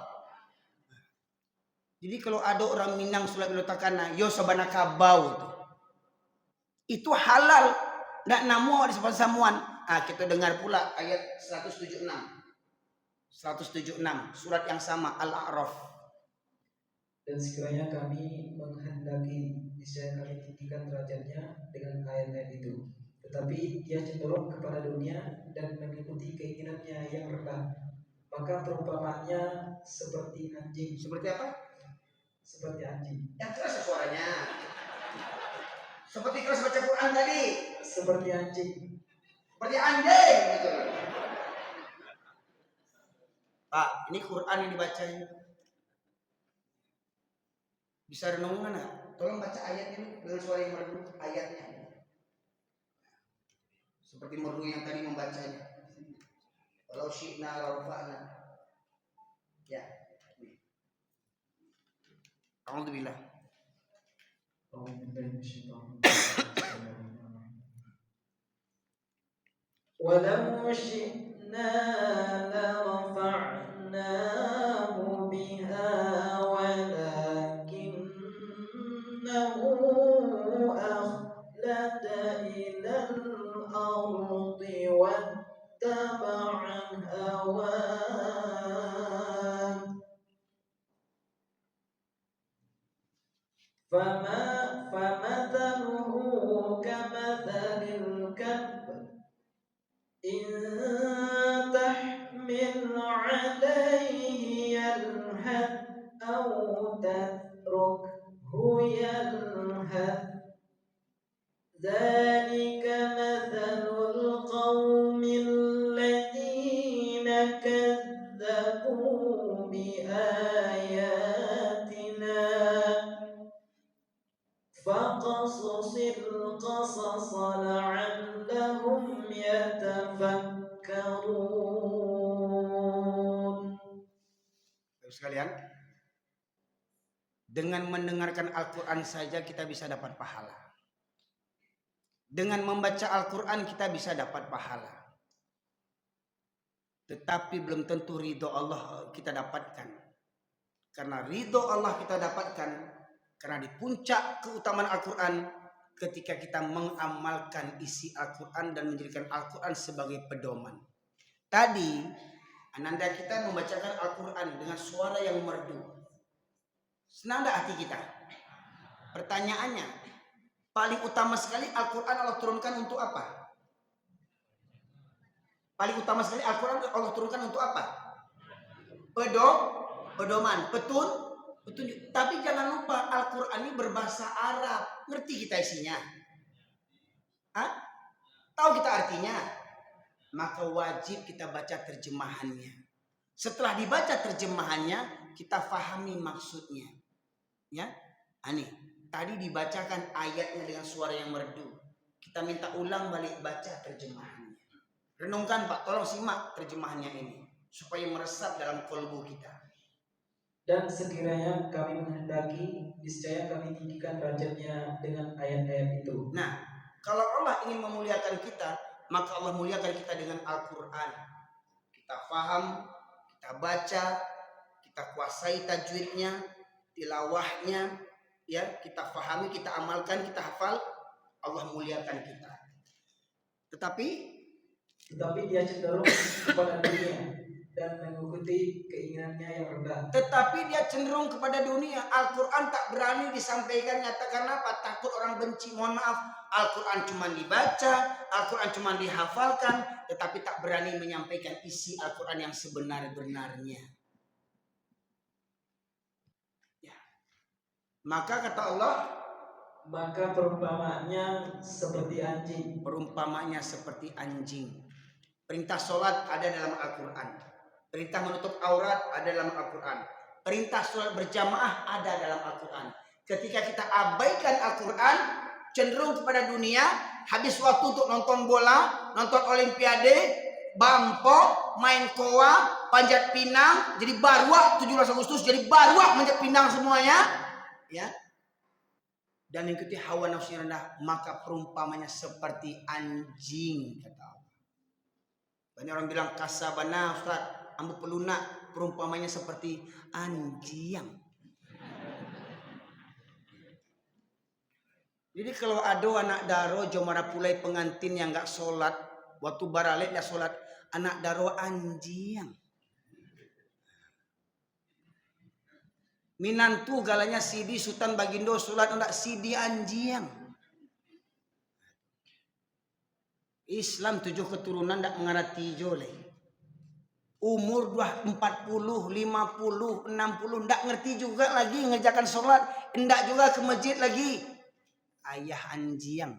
Jadi kalau ada orang Minang sholat dulu takana, yo sabana kabau tuh. Itu halal, enggak namu hadis samuan. Kita dengar pula ayat 176. 176 surat yang sama Al-A'raf. Dan sekiranya kami menghendaki, niscaya kami tinggikan derajatnya dengan ayat-ayat itu. Tetapi dia cenderung kepada dunia dan mengikuti keinginannya yang rendah. Maka perumpamaannya seperti anjing. Seperti apa? Seperti anjing. Yang keras ya suaranya. Seperti keras baca Quran tadi. Seperti anjing. Seperti anjing gitu. Pak, ini Quran yang dibaca ini. Bisa renungan nggak? Tolong baca ayatnya dengan suara yang merdu ayatnya. Seperti merdu yang tadi membacanya. Walau syi'na la rafa'na. Ya. Alhamdulillah. ولو شئنا لرفعناه بها ولكنه أخلد إلى الأرض واتبع هواه فمثله كمثل الكلب إن تحمل عليه يلهث أو تتركه يلهث ذلك مثل القوم الذين كذبوا بآياتنا فقصص القصص لعلهم يتفكرون. Sekalian, dengan mendengarkan Al-Quran saja kita bisa dapat pahala. Dengan membaca Al-Quran kita bisa dapat pahala. Tetapi belum tentu ridho Allah kita dapatkan. Karena ridho Allah kita dapatkan karena di puncak keutamaan Al-Quran ketika kita mengamalkan isi Al-Quran dan menjadikan Al-Quran sebagai pedoman. Tadi ananda kita membacakan Al-Quran dengan suara yang merdu. Senang tak hati kita? Pertanyaannya, paling utama sekali Al-Quran Allah turunkan untuk apa? Paling utama sekali Al-Quran Allah turunkan untuk apa? Pedoman, petunjuk. Tapi jangan lupa Al-Quran ini berbahasa Arab. Ngerti kita isinya? Hah? Tahu kita artinya? Maka wajib kita baca terjemahannya. Setelah dibaca terjemahannya, kita fahami maksudnya. Ya, ini tadi dibacakan ayatnya dengan suara yang merdu. Kita minta ulang balik baca terjemahannya. Renungkan Pak, tolong simak terjemahannya ini supaya meresap dalam kolbu kita. Dan sekiranya kami menghendaki, niscaya kami tinggikan derajatnya dengan ayat-ayat itu. Nah, kalau Allah ingin memuliakan kita, maka Allah muliakan kita dengan Al-Quran. Kita faham, kita baca, kita kuasai tajwidnya, tilawahnya, ya, kita fahami, kita amalkan, kita hafal, Allah muliakan kita. Tetapi dia cenderung kepada dunia dan mengikuti keinginannya yang rendah. Tetapi dia cenderung kepada dunia. Al-Quran tak berani disampaikan. Nyatakan apa? Takut orang benci. Mohon maaf, Al-Quran cuma dibaca, Al-Quran cuma dihafalkan, tetapi tak berani menyampaikan isi Al-Quran yang sebenar-benarnya. Ya. Maka kata Allah, maka perumpamaannya seperti anjing. Perumpamanya seperti anjing. Perintah sholat ada dalam Al-Quran. Perintah menutup aurat ada dalam Al-Quran. Perintah sholat berjamaah ada dalam Al-Quran. Ketika kita abaikan Al-Quran, cenderung kepada dunia, habis waktu untuk nonton bola, nonton olimpiade, bampok, main koa, panjat pinang, jadi barwak 17 Agustus, jadi barwak manjat pinang semuanya, ya. Dan mengikuti hawa nafsu yang rendah, maka perumpamanya seperti anjing, kata Allah. Banyak orang bilang kasabana Ustaz, ambu pelunak, perumpamanya seperti anjing. Jadi kalau ada anak daro jomara pulai pengantin yang enggak sholat, waktu baralet dia sholat, anak daro anjing. Minantu galanya sidi Sultan Bagindo sholat enggak sidi anjing. Islam 7 keturunan enggak mengerti joleh. Umur 40, 50, 60 enggak ngerti juga lagi ngerjakan sholat. Indak juga ke masjid lagi. Ayah anjing.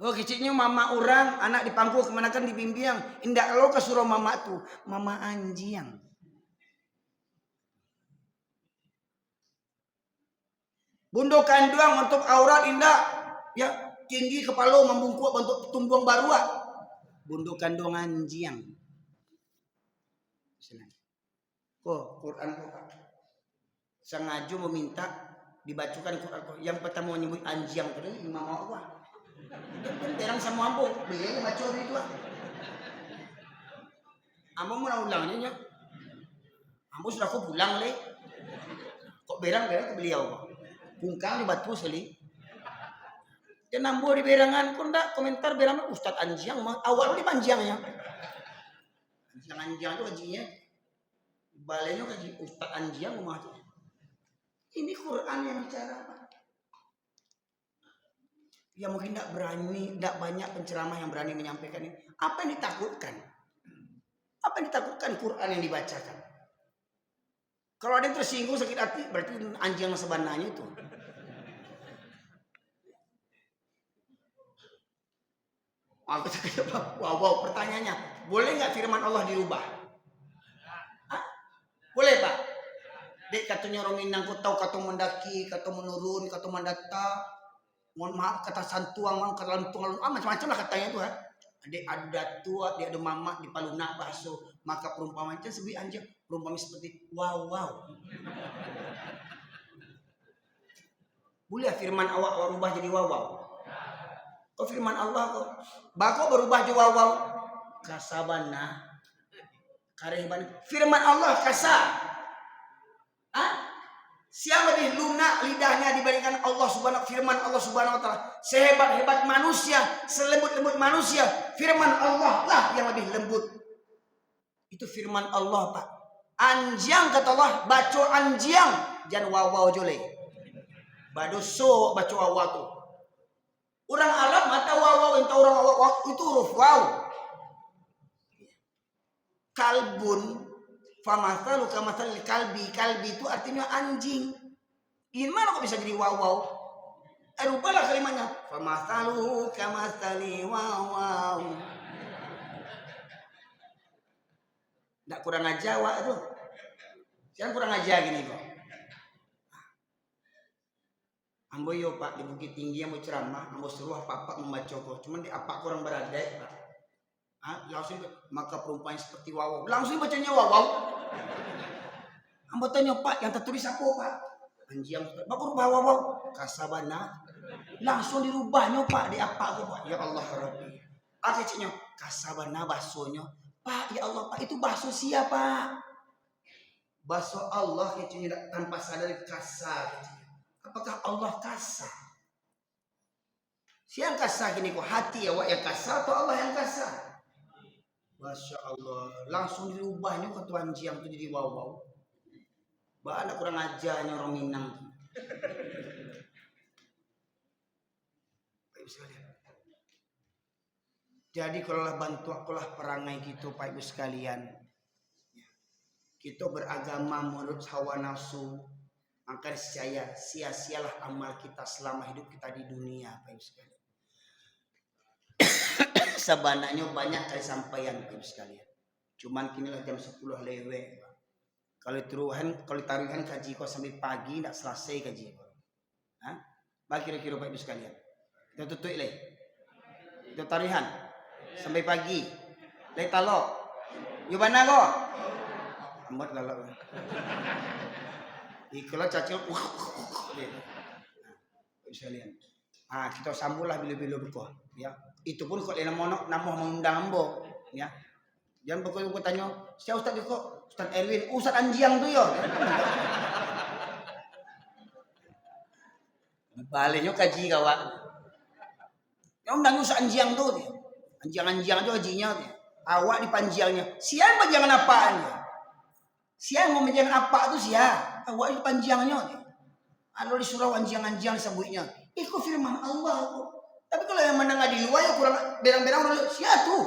Oh kecilnya mama orang, anak dipangku kemana kan dibimbing. Indak lo kesuruh mama tuh, mama anjing. Bundukan doang untuk aurat indak. Ya tinggi kepala membungkuk untuk tumbuang barua. Bundukan doang anjing. Oh Quran kok. Sengaja meminta dibacakan Quran kok. Yang pertama menyebut anjing tadi imam Allah. Terang sama ambo, beliau baca itu. Ambo mau ulangnya. Ambo sudah aku pulang le. Kok berang-berang ke beliau. Bungkang di batu sekali. Dan ambo di berangan kok ndak komentar berang Ustaz anjing awal di panjangnya. Anjing itu kajinya. Balenya kaji Ustaz anjing mah. Ini Quran yang bicara apa? Ya mungkin tidak berani, tidak banyak penceramah yang berani menyampaikan ini. Apa yang ditakutkan? Apa yang ditakutkan Quran yang dibacakan? Kalau ada yang tersinggung sakit hati, berarti anjing sebenarnya itu. Aku cakap, wow, pertanyaannya, boleh nggak firman Allah dirubah? Hah? Boleh Pak? Dek katanya orang Minang, kau tahu kata mendaki, kata menurun, kata mendata. Mohon maaf kata santuang, kata lantung, macam-macam lah katanya itu. Adik ada tua, dia ada mama di palunak bakso, maka perumpamaan itu sebagai anjing, perumpamaan seperti wow. Boleh firman awak berubah jadi wow. Kok firman Allah kok bako berubah jadi wow. Kasabana kareban firman Allah kasar. Siapa lebih lunak lidahnya dibandingkan Allah Subhanahu firman Allah Subhanahu wa taala. Sehebat-hebat manusia, selembut-lembut manusia, firman Allah lah yang lebih lembut. Itu firman Allah, Pak. Anjing kata Allah, baca anjing, jangan waw jole. Badoso baca waw tu. Orang Arab mata waw, entah orang waw itu huruf waw. Kalbun famathalu kamathal kalbi itu artinya anjing. Gimana kok bisa jadi wow? Rubahlah kalimatnya. Famathalu kamathali wow. Nggak kurang aja wak tuh. Jangan kurang aja gini kok. Ambo yo Pak di Bukit Tinggi yang mau ceramah, ambo suruh Pak membaca kok. Cuman di apa kurang berada Pak. Langsung maka perumpamaan seperti wow. Langsung bacanya wow. Ambo tanya Pak yang tertulis apa Pak? Anjing Pak rubah wow. Kasabana langsung dirubahnya Pak di apa tuh Pak? Ya Allah Rabbi. Akhirnya kasabana bahasanya Pak ya Allah Pak itu bahasa siapa? Bahasa Allah kayaknya tanpa sadar kasar. Apakah Allah kasar? Siang kasar gini kok hati ya Wak yang kasar atau Allah yang kasar? Masya Allah langsung dirubahnya ke Tuhan Jiang itu jadi wow. Bapak kurang ajarnya orang Minang. Jadi kalaulah bantu akulah perangai gitu Pak Ibu sekalian. Kita beragama menurut hawa nafsu. Maka saya sia-sialah amal kita selama hidup kita di dunia Pak Ibu sekalian. Sebenarnya banyak kali sampaian Pak Ibu sekalian. Cuman kinilah jam 10 lewat. Kalau taruhan kaji kok sampai pagi tidak selesai kaji kok. Bagi kira-kira Pak Ibu sekalian. Kita tutup le. Kita taruhan sampai pagi. Le talo. Yo mana kok? Amat galak. Kalau cacil sekalian. Kita sambunglah bila-bila buka ya. Itu pun kok nama mengundang ambo ya. Jangan pokoknya tanya, siapa Ustaz kok? Ustaz Erwin, Ustaz anjing tuh ya. Baliknya kaji kawan. Yang undang Ustaz anjing tuh. Anjing-anjing itu hajinya. Awak dipanjangnya. Siapa jangan apaan ya? Siapa mau menjangan apa tuh siapa? Awak dipanjangnya. Kalau di surau anjing-anjing sebutnya. Itu firman Allah kok. Tapi kalau yang menengah di luar ya kurang berang-berang siapa tuh?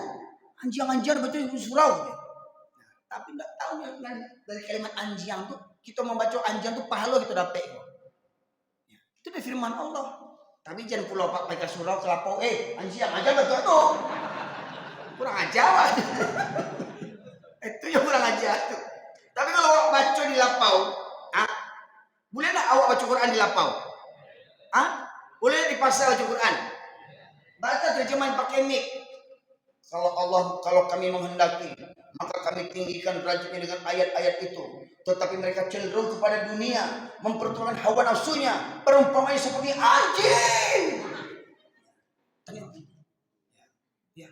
Anjing-anjing betul itu surau. Tapi tidak tahu dari kalimat anjing tuh kita membaca anjing tuh pahala kita dapat. Ya, itu dari firman Allah. Tapi jangan pulau pak pakai surau kelapau. Anjing aja betul tuh. Kurang ajar. Itu yang kurang ajar tuh. Tapi kalau awak baca di lapau, boleh tak awak baca Quran di lapau? Boleh di pasar baca Quran? Baca terjemahan pakai mic. Kalau kami menghendaki, maka kami tinggikan derajatnya dengan ayat-ayat itu. Tetapi mereka cenderung kepada dunia, mempertuakan hawa nafsunya, perumpamannya seperti anjing. Ya.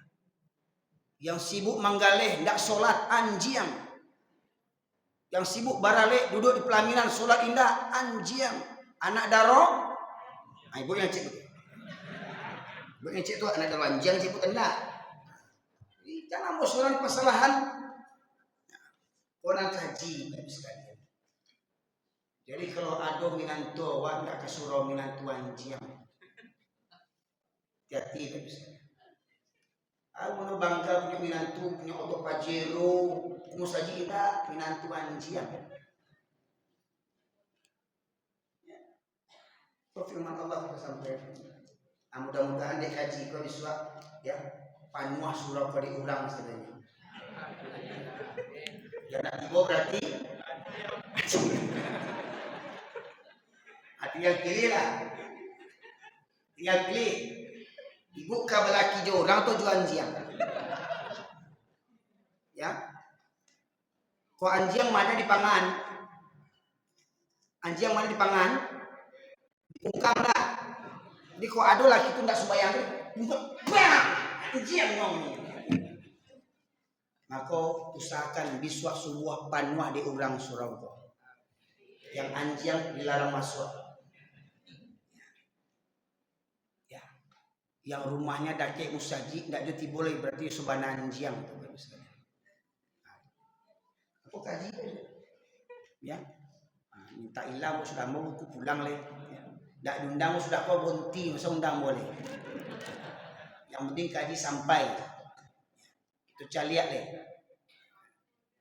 Yang sibuk manggaleh, tidak sholat, anjing. Yang sibuk barale, duduk di pelaminan, sholat indah, anjing. Anak daro, ibu yang cek itu. Ibu yang cek itu anak daro anjing, sibuk enggak. Jangan bosan kesalahan. Orang kaji sekalian. Jadi kalau ada minantu awak nggak kesuruh minantu anjing. Hati-hati sekalian. Aku mau bangga punya minantu, punya otot pajero, kamu saja kita minantu anjing. Kau firman Allah kita sampai. Mudah-mudahan dia kaji kau disuap ya. Panuah surau kau diulang sebenarnya. Ya nak tiba berarti tinggal pilih lah. Tinggal pilih. Ibu kabelaki je orang tu jual anjing. Ya. Kau anjing mana di pangan? Anjing mana di pangan? Bungkam dah. Jadi kau ada laki tu tak sembahyang tu. Bungkam. Anjing ngomong. Maka usahakan biswak sebuah panuah di orang surau kau. Yang anjing dilarang masuk. Ya. Yang rumahnya dake usaji tidak jadi boleh berarti subana anjing. Aku kaji ya. Minta ilang sudah mau aku pulang leh. Tak diundang sudah kau bonti masa undang boleh. Yang penting kaji sampai. Itu caliat deh.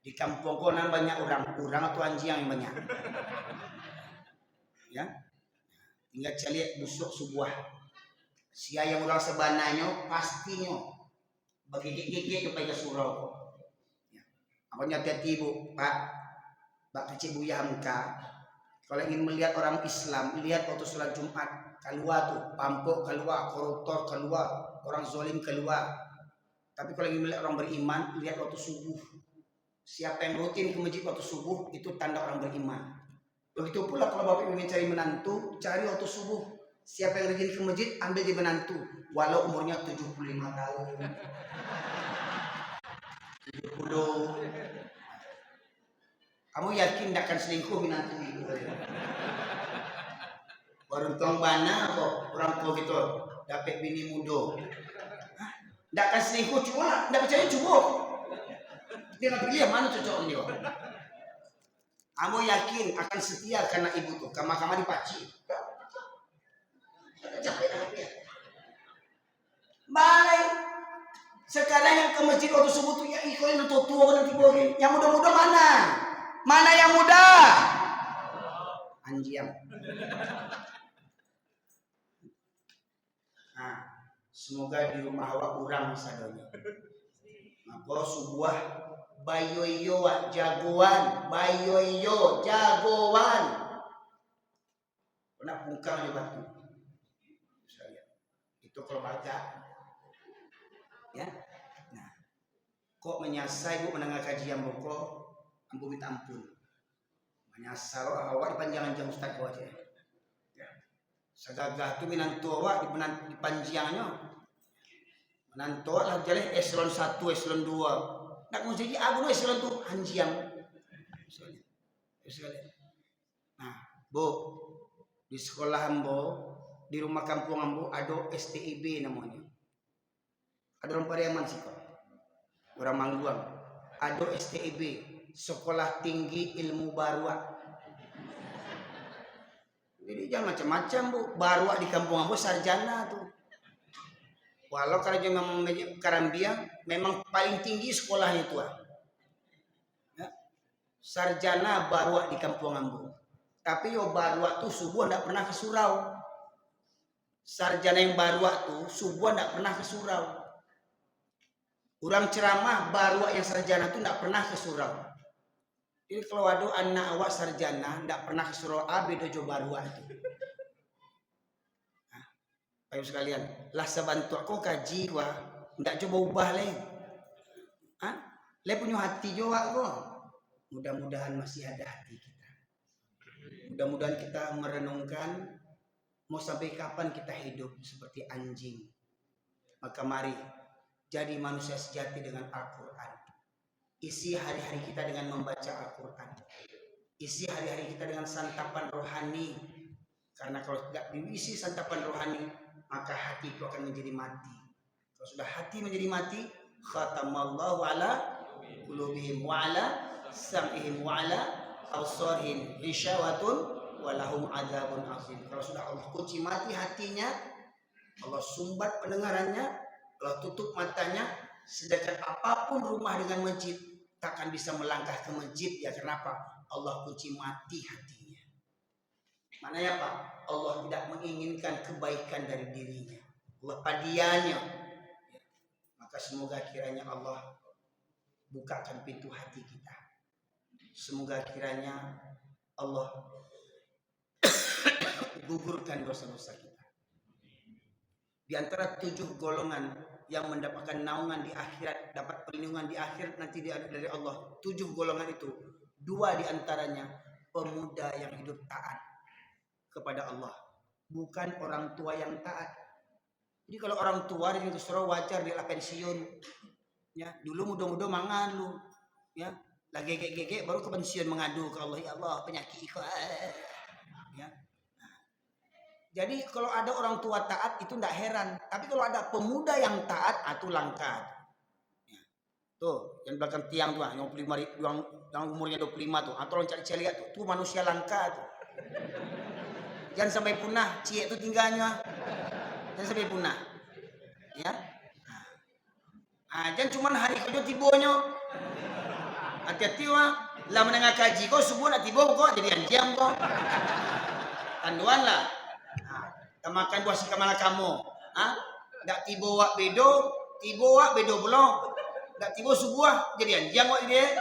Di kampung kau nan banyak orang atau anjing yang banyak. Ya. Tinggal caliat busuk sebuah. Sia yang orang sebananya pastinya bagi gigi kepada surau. Ya. Apanya hati-hati Bu, Pak kecil Buya Hamka. Kalau ingin melihat orang Islam, lihat waktu sholat Jumat, keluar tuh, pampuk keluar, koruptor keluar, orang zolim keluar. Tapi kalau ingin melihat orang beriman, lihat waktu subuh. Siapa yang rutin ke masjid waktu subuh, itu tanda orang beriman. Begitu pula kalau Bapak ingin cari menantu, cari waktu subuh. Siapa yang rajin ke masjid, ambil di menantu. Walau umurnya 75 tahun. 70. Kamu yakin tidak akan selingkuh menantu itu? Baru tong bana kok orang tua gitu dapat bini muda. Tidak akan selingkuh cuma tidak percaya cukup. Dia nak pilih mana cocok dia. Kamu yakin akan setia karena ibu tuh kama-kama dipaci. Balik. Sekarang yang ke masjid waktu subuh tuh ya ikut yang tua nanti boleh. Yang muda-muda mana? Mana yang muda? Anjing. Nah, semoga di rumah awak kurang sadonya. Maka sebuah bayoyo jagoan, bayoyo jagoan. Kena bungkam di batu. Itu kalau baca. Ya. Nah, kok menyasar ibu mendengar kajian pokok. Ampu minta ampun. Menyasar awak di panjangan jam ustaz kau aja. Ya. Segagah tu minantu awak di panjangnya. Menantu awak lah jalan eselon 1, eselon 2. Nak mau jadi abu eselon tu anjing. Nah, Bu, di sekolah ambo, di rumah kampung ambo ada STIB namanya. Ada orang Pariaman sih kok. Orang Mangguang. Ada STIB. Sekolah Tinggi Ilmu Barua. Jadi jangan macam-macam Bu. Barua di kampung ambo sarjana tuh. Walau kalau memang Karambia memang paling tinggi sekolahnya itu. sarjana baru di kampung ambu. Tapi yo baru tuh subuh ndak pernah ke surau. Sarjana yang baru tuh subuh ndak pernah ke surau. Orang ceramah baru yang sarjana tuh ndak pernah ke surau. Jadi kalau ada anak awak sarjana ndak pernah ke surau abi dojo baru itu. Nah, ayo sekalian, lah sebantu aku kaji gua ndak coba ubah le. Le punya hati juga kok. Mudah-mudahan masih ada hati kita. Mudah-mudahan kita merenungkan mau sampai kapan kita hidup seperti anjing. Maka mari jadi manusia sejati dengan Al-Quran. Isi hari-hari kita dengan membaca Al-Quran. Isi hari-hari kita dengan santapan rohani. Karena kalau tidak diisi santapan rohani, maka hati itu akan menjadi mati. Kalau sudah hati menjadi mati, khatamallahu ala qulubihim wa ala sam'ihim wa ala absarihim ghisyawatun wa lahum adzabun azim. Kalau sudah Allah kunci mati hatinya, Allah sumbat pendengarannya, Allah tutup matanya, sedangkan apapun rumah dengan masjid takkan bisa melangkah ke masjid ya. Kenapa? Allah kunci mati hatinya. Maknanya apa? Allah tidak menginginkan kebaikan dari dirinya. Allah padianya. Maka semoga kiranya Allah bukakan pintu hati kita. Semoga kiranya Allah gugurkan dosa-dosa kita. Di antara 7 golongan yang mendapatkan naungan di akhirat, dapat perlindungan di akhirat nanti dari Allah, 7 golongan itu, 2 di antaranya pemuda yang hidup taat kepada Allah, bukan orang tua yang taat. Jadi kalau orang tua ini kesuruh wajar dia pensiun, ya dulu muda-muda mangan lu, ya lagi gege baru ke pensiun mengadu ke Allah, ya Allah penyakit ya. Jadi kalau ada orang tua taat itu tidak heran. Tapi kalau ada pemuda yang taat, itu langka. Ya. Tuh, yang belakang tiang tuh, yang umurnya 25 tuh. Atau orang cari lihat tuh manusia langka tuh. Jangan sampai punah, cie itu tinggalnya. Jangan sampai punah. Ya. Jangan cuma hari kerja tibonya. Hati-hati wah, lah menengah kaji kok subuh nak tibo kok jadi anjam kok. Tanduan lah. Makan buah si kamala kamu, ndak tibo wak bedo belum, ndak tibo sebuah jadi anjang wak dia.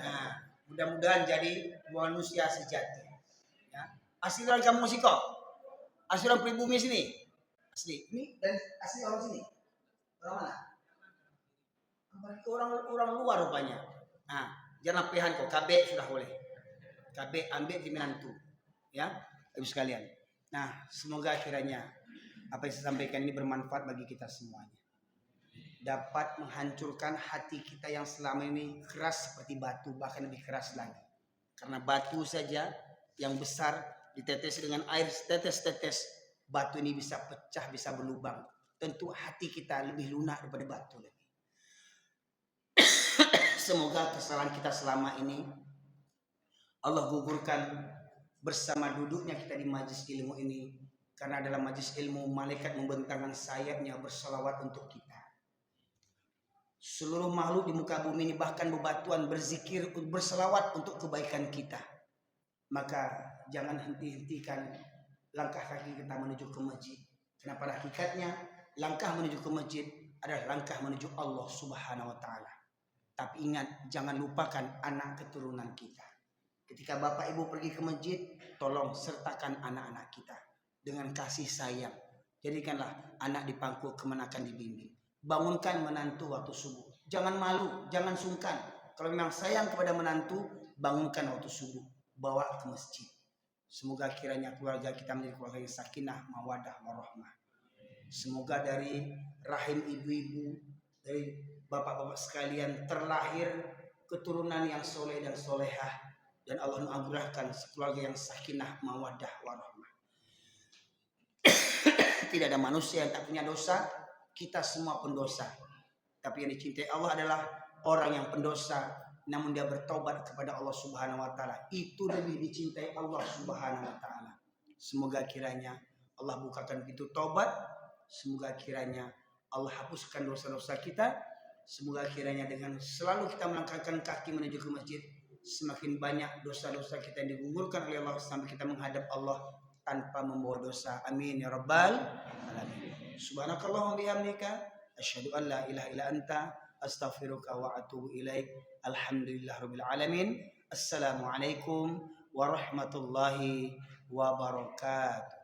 Nah, mudah-mudahan jadi manusia sejati. Ya. Asli orang kamu sih kok, asli orang pribumi sini, asli. Ini dan asli orang sini, orang mana? Orang luar rupanya. Nah, jangan pehan kok, KB sudah boleh, KB ambil di menantu, ya, ibu sekalian. Nah, semoga kiranya apa yang saya sampaikan ini bermanfaat bagi kita semuanya. Dapat menghancurkan hati kita yang selama ini keras seperti batu, bahkan lebih keras lagi. Karena batu saja yang besar ditetes dengan air tetes-tetes, batu ini bisa pecah, bisa berlubang. Tentu hati kita lebih lunak daripada batu lagi. Semoga kesalahan kita selama ini Allah gugurkan bersama duduknya kita di majlis ilmu ini, karena dalam majlis ilmu malaikat membentangkan sayapnya berselawat untuk kita. Seluruh makhluk di muka bumi ini bahkan bebatuan berzikir berselawat untuk kebaikan kita. Maka jangan henti-hentikan langkah kaki kita menuju ke masjid, karena pada hakikatnya langkah menuju ke masjid adalah langkah menuju Allah Subhanahu wa taala. Tapi ingat, jangan lupakan anak keturunan kita. Ketika bapak ibu pergi ke masjid, tolong sertakan anak-anak kita dengan kasih sayang. Jadikanlah anak di pangku kemenakan dibimbing. Bangunkan menantu waktu subuh. Jangan malu, jangan sungkan. Kalau memang sayang kepada menantu, bangunkan waktu subuh, bawa ke masjid. Semoga kiranya keluarga kita menjadi keluarga yang sakinah, mawadah, warahmah. Semoga dari rahim ibu-ibu, dari bapak-bapak sekalian terlahir keturunan yang soleh dan solehah. Dan Allah menganugerahkan keluarga yang sakinah, mawadah, warahmah. Tidak ada manusia yang tak punya dosa. Kita semua pendosa. Tapi yang dicintai Allah adalah orang yang pendosa, namun dia bertobat kepada Allah Subhanahu wa taala. Itu lebih dicintai Allah Subhanahu wa taala. Semoga kiranya Allah bukakan pintu tobat. Semoga kiranya Allah hapuskan dosa-dosa kita. Semoga kiranya dengan selalu kita melangkahkan kaki menuju ke masjid, semakin banyak dosa-dosa kita yang digugurkan oleh Allah sampai kita menghadap Allah tanpa membawa dosa. Amin ya rabbal alamin. Subhanakallahumma bihamdika asyhadu an la ilaha illa anta astaghfiruka wa atubu ilaik. Alhamdulillahirabbil alamin. Assalamualaikum warahmatullahi wabarakatuh.